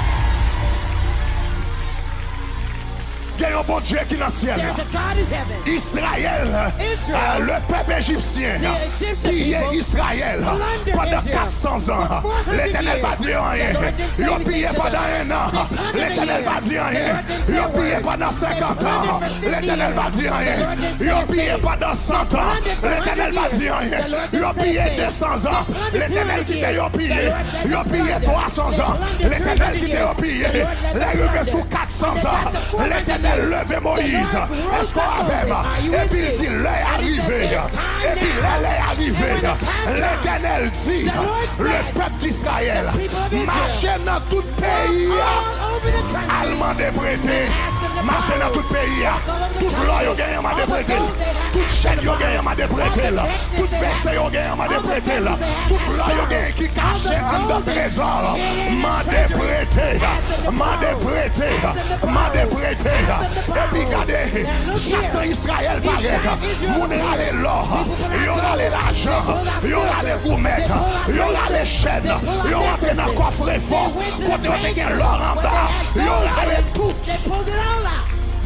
S2: Il y a un bon Dieu qui est dans le ciel.
S1: There's a God in heaven.
S2: Israël,
S1: Israel,
S2: le peuple égyptien,
S1: the Egyptian
S2: pillé
S1: people,
S2: Israël
S1: plundered
S2: pendant
S1: Israel
S2: 400 ans.
S1: for 400
S2: L'Éternel
S1: years.
S2: pas dit rien.
S1: The Lord didn't say
S2: Ils ont
S1: anything
S2: pillé
S1: to
S2: pendant
S1: them.
S2: 1 an.
S1: They plundered
S2: L'Éternel
S1: a
S2: pas
S1: year.
S2: dit rien.
S1: The Lord didn't say
S2: Ils
S1: a
S2: ont pillé
S1: word.
S2: pendant 50
S1: They
S2: ans.
S1: plundered for 50
S2: L'Éternel pas dit
S1: years.
S2: rien.
S1: The Lord didn't say
S2: Ils ont
S1: a
S2: pillé
S1: thing.
S2: pendant 100 ans.
S1: plundered for
S2: L'Éternel
S1: 100
S2: pas dit
S1: years.
S2: rien.
S1: The Lord
S2: Ils ont
S1: didn't say
S2: pillé
S1: a thing.
S2: 200 ans.
S1: They plundered
S2: L'Éternel
S1: 200
S2: qui t'a
S1: years.
S2: pillé.
S1: The Lord said
S2: Ils ont
S1: they
S2: pillé
S1: plundered.
S2: 300 ans.
S1: They plundered
S2: L'Éternel
S1: 300
S2: qui t'a
S1: years.
S2: pillé.
S1: The Lord said
S2: Les
S1: they
S2: revêt
S1: plundered.
S2: sous 400
S1: They
S2: ans.
S1: got the 400
S2: L'Éternel
S1: years.
S2: levait Moïse.
S1: The Lord rose
S2: Est-ce qu'on
S1: up
S2: avait
S1: Moses. Are you
S2: et
S1: with
S2: puis il
S1: me?
S2: dit, l'heure est
S1: And he
S2: arrivée.
S1: said, "It's time
S2: Et puis
S1: now."
S2: l'heure est
S1: And
S2: arrivée.
S1: when the time comes,
S2: L'Éternel dit,
S1: the Lord
S2: le
S1: said,
S2: peuple d'Israël,
S1: the people of Israel,
S2: marchez dans tout pays.
S1: all over the country,
S2: Allemand déprêté. Marchez dans tout pays. Toute l'or yo gagne m'a déprêté. Toute chaîne yo gagne m'a déprêté. Toute verset yo gagne m'a déprêté. Toute l'or yo gagne qui caché en dans trésor. M'a déprêté. M'a déprêté. M'a déprêté. Et puis regardez, chaque temps Israël paraît. Moun rale l'or. Yo rale l'argent. Yo rale goumettes. Yo rale chaînes. Yo rentre dans coffre fort. Côté on te gen l'or en bas. Yo rale tout.
S1: they pulled it all out.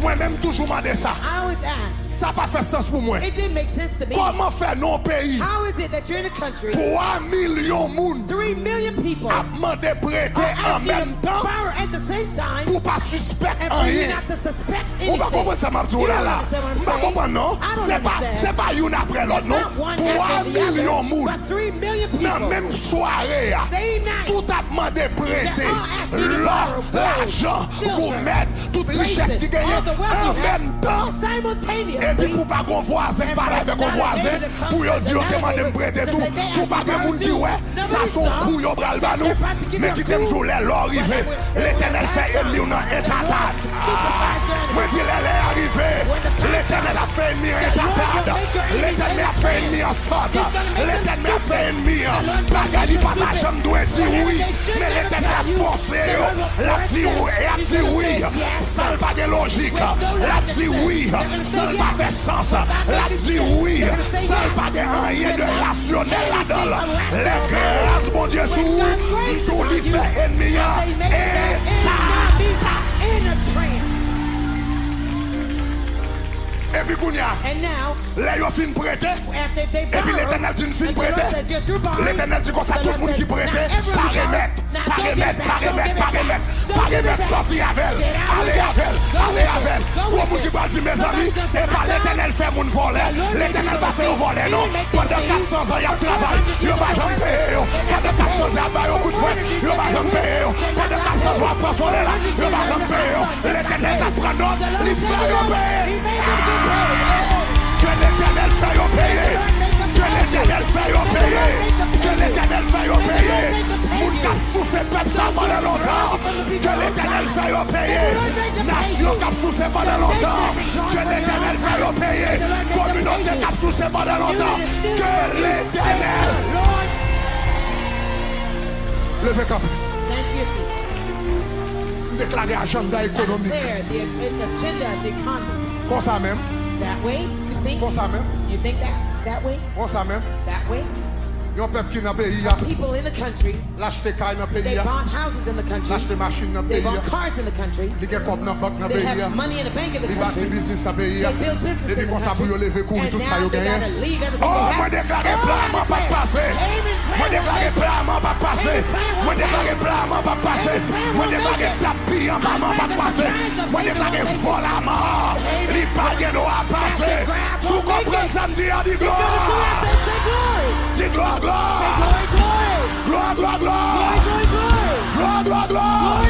S2: Moi-même toujours demandé ça.
S1: I always ask.
S2: Ça n'a pas fait sens pour moi.
S1: It didn't make sense to me.
S2: Comment faire non pays?
S1: How is it that you're in a country,
S2: 3 millions de monde
S1: 3 million people
S2: a demandé prêter
S1: are
S2: en
S1: asking
S2: même
S1: to
S2: temps
S1: borrow at the same time
S2: pour pas suspect
S1: and for you
S2: rien.
S1: not to suspect
S2: On va
S1: anything?
S2: comprendre ça, Mabdou,
S1: You
S2: là,
S1: don't
S2: là.
S1: understand what I'm
S2: On va
S1: saying?
S2: comprendre, non?
S1: I don't
S2: C'est
S1: understand.
S2: pas une après l'autre, non?
S1: Not one
S2: 3
S1: after the other,
S2: millions de monde.
S1: but 3 million
S2: Dans la
S1: people.
S2: même soirée,
S1: Same night.
S2: tout a demandé prêter.
S1: They're all asking to
S2: L'or,
S1: borrow gold,
S2: l'argent,
S1: silver,
S2: gourmet, toute richesse qui gagne
S1: all the wealth
S2: en
S1: you have,
S2: même temps.
S1: simultaneously.
S2: Et puis pour pas qu'on voisin parler avec un voisin, pour lui dire on demande de me prêter tout, pour pas que les gens qui ouais, ça son coup yo bral ba nous, mais qui t'aime tout les l'or arrivé, l'Éternel fait ennemi ou non intatade. Moi dis les arrivé, l'Éternel a fait ennemi intatade, l'Éternel a fait ennemi en sorte, l'Éternel a fait ennemi, bagali pas ta jambe doit dire oui, mais l'Éternel a forcé, l'a dit oui, et a dit oui, sans pas de logique, l'a dit oui, sans pas faire sens, l'a dit oui, sans pas de rien de rationnel là-dedans, les grâces, bon Dieu, sous, nous lui fait ennemi, et
S1: in a trance.
S2: et puis Gounia,
S1: And now,
S2: les yo fin prêté.
S1: after they
S2: Et puis
S1: borrowed,
S2: l'Éternel dit une fin
S1: and the Lord
S2: prêté.
S1: says, "You're through borrowing."
S2: L'Éternel dit comme ça,
S1: The
S2: tout le
S1: Lord
S2: monde qui
S1: says,
S2: prêtait,
S1: "Now everyone
S2: pas
S1: borrow.
S2: remettre,
S1: Now
S2: pas
S1: don't give
S2: remettre,
S1: back,
S2: pas
S1: don't
S2: remettre,
S1: give
S2: pas
S1: it back.
S2: remettre,
S1: Don't
S2: pas
S1: give it
S2: remettre,
S1: back.
S2: sorti avec elle,
S1: Get out
S2: allez
S1: with
S2: avec elle,
S1: it. Go
S2: allez
S1: with
S2: avec
S1: it.
S2: elle.
S1: Go
S2: Pour
S1: with
S2: vous qui
S1: it.
S2: va dire mes
S1: The
S2: amis,
S1: Lord says,
S2: et pas
S1: "My
S2: l'Éternel fait mon volet,
S1: The Lord
S2: l'Éternel va
S1: makes
S2: faire au
S1: things
S2: volet,
S1: easy.
S2: non?
S1: He makes
S2: Pendant
S1: things
S2: 400 ans, il y a
S1: easy.
S2: travail, il va jamais payer, pendant 400 ans, il y a un coup de fouet, il va jamais payer, pendant 400 ans, il va prendre son lait là, il va jamais payer, l'Éternel t'a pris note, il fait au payer. Que l'Éternel fait au payer. Que l'Éternel fait au payer. Que l'Éternel fait au payer. Moun kap sous ses peuples ça pendant longtemps. Que l'Éternel fait au payer. Nation kap sous ses pendant longtemps. Que l'Éternel fait au payer. Communauté kap sous ses pendant longtemps. Que l'Éternel. Levez comme.
S1: Stand to your feet.
S2: Déclarer agenda économique.
S1: Declare the agenda of the economy.
S2: Comme ça même.
S1: That way, you think?
S2: Comme ça même.
S1: You think that way?
S2: Comme ça même.
S1: That way?
S2: Yon peuple qui dans le pays,
S1: People in the country,
S2: l'acheter caille dans le
S1: they
S2: pays,
S1: bought houses in the country,
S2: l'acheter machine dans le
S1: they
S2: pays,
S1: bought cars in the country,
S2: li gen compte dans banque dans le
S1: they
S2: pays,
S1: have money in the bank in the
S2: li bâti
S1: country,
S2: business dans le pays,
S1: they build business
S2: et puis
S1: in
S2: comme
S1: the
S2: ça pour
S1: country,
S2: yo lever courir tout ça yo
S1: and now they
S2: gagné.
S1: gotta leave everything
S2: Oh,
S1: they
S2: moi
S1: have.
S2: déclarer plan pas passer. Moi déclarer plan pas passer. Moi déclarer plan pas passer. Moi déclarer tapis en maman pas passer. Moi déclarer vol à mort. Li pas gen à passer. Sous comprendre samedi à di gloire. Dis gloire gloire. Gloire, gloire, gloire! Gloire, gloire, gloire!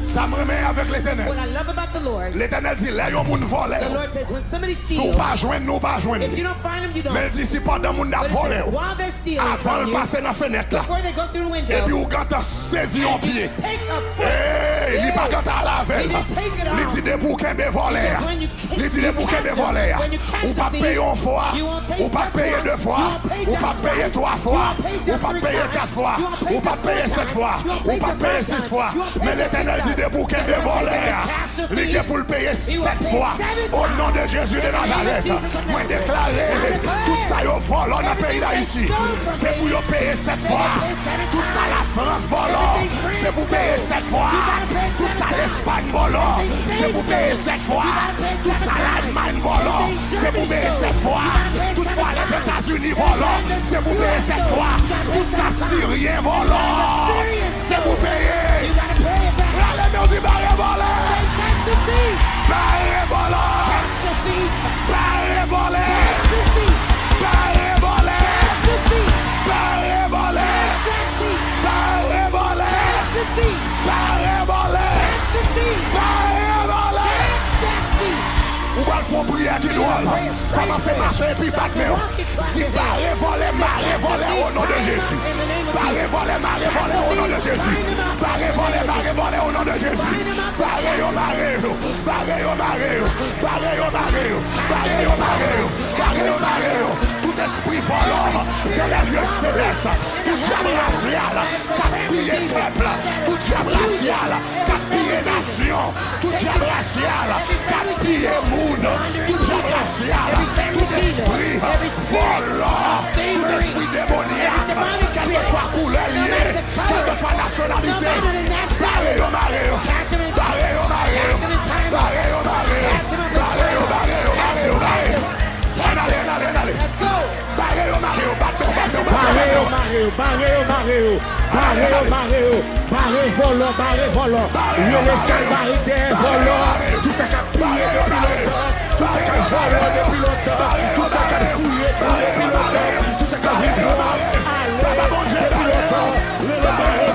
S2: Ça me remet avec l'éternel.
S1: What I love about the Lord,
S2: L'éternel dit, là, yon moun vole.
S1: the Lord says, when somebody
S2: Sou
S1: steals,
S2: pas joindre, nous pas joindre.
S1: if you don't find them, you don't.
S2: Mais il dit, si pas de moun
S1: But
S2: n'a
S1: it
S2: volé,
S1: says, while they're stealing
S2: avant
S1: from
S2: de
S1: you,
S2: passer dans la fenêtre là,
S1: before they go through the
S2: et puis
S1: window,
S2: ou quand t'as saisi en pied,
S1: take a foot.
S2: hey, il pas quand t'as la veille,
S1: He didn't take it
S2: il
S1: off.
S2: dit des bouquins de volés,
S1: Because when you catch-
S2: il dit des
S1: you
S2: bouquins de
S1: catch them,
S2: volés,
S1: when you catch
S2: ou pas
S1: the thief,
S2: payer une fois,
S1: you won't take
S2: ou pas
S1: just
S2: payer
S1: once,
S2: deux fois,
S1: you won't pay
S2: ou
S1: just
S2: pas payer
S1: twice,
S2: trois fois,
S1: you won't pay
S2: ou
S1: just
S2: pas
S1: three
S2: payer
S1: times,
S2: quatre fois,
S1: you won't pay
S2: ou pas
S1: just
S2: payer
S1: four
S2: sept
S1: times,
S2: fois,
S1: you won't
S2: ou
S1: pay
S2: pas
S1: just
S2: payer
S1: five
S2: six
S1: times,
S2: fois,
S1: you won't pay
S2: mais
S1: just
S2: l'éternel
S1: six
S2: dit des bouquins de volés, il dit pour le payer sept fois, au nom de Jésus de Nazareth, moi déclarer tout ça yo vole dans le pays d'Haïti, c'est pour yo payer sept fois, tout ça la France volant, c'est pour payer sept fois, tout ça l'Espagne volant, c'est pour payer sept fois, tout ça l'Allemagne volant, c'est pour payer sept fois, toutefois les États-Unis volant, c'est pour payer sept fois, tout ça Syrien volant, c'est pour payer. Allez, mais on dit barré volé, barré volant, barré volé, barré volé, barré volé, barré volé, barré volé, barré volé. Ou va le faire prière qui doit là. Commencez à marcher et puis battre. Si barré volé, maré volé au nom de Jésus. Barré volé, maré volé au nom de Jésus. Barré volé, maré volé au nom de Jésus. Barré yo, barré yo. Barré yo, barré yo. Barré yo, barré yo. Barré yo, barré yo. Barré yo, barré yo. Tout esprit volant dans les lieux célestes, tout diable racial, capiller peuple, tout diable racial, capiller nation, tout diable racial, capiller monde, tout diable racial, tout esprit volant, tout esprit démoniaque, quelle que soit couleur liée, quelle que soit nationalité, barré yo, barré yo, barré yo, barré yo, barré yo, barré yo, barré yo, barré yo, barré yo, barré yo. Allez. Barré yo, barré yo,
S3: barré volant, yo le seul barricade volant, tout ça qu'a plié depuis longtemps, tout ça qu'a volé depuis longtemps, tout ça qu'a fouillé depuis longtemps, tout ça qu'a vidé, allez, depuis longtemps, le barré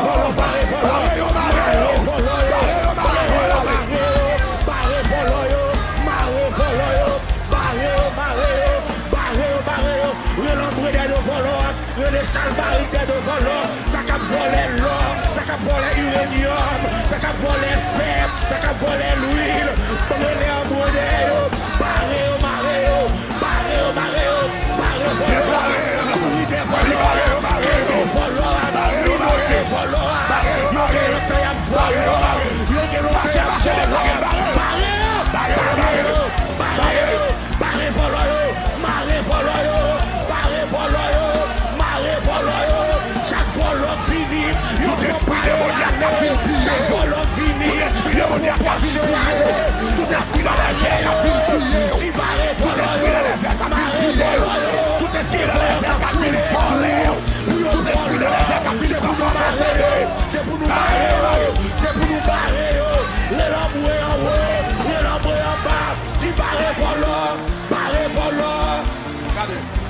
S3: volant, les sales barricades de volant, ça cap voler l'or, ça cap voler l'uranium, ça cap voler fer, ça cap voler l'huile, brûler en brûler, barré au marée, barré au marée, barré au volant, courir des volants, des volants, des volants,
S2: tout esprit démoniaque qui vient piller, tout esprit démoniaque qui vient piller, tout esprit dans les airs qui vient piller, tout esprit dans les airs qui vient piller, tout esprit dans les airs qui vient voler, tout esprit dans les airs qui vient transformer.
S3: C'est pour nous barrer, c'est pour nous barrer, les lamboués en haut, les lamboués en bas, qui barrer volant,
S2: Regardez.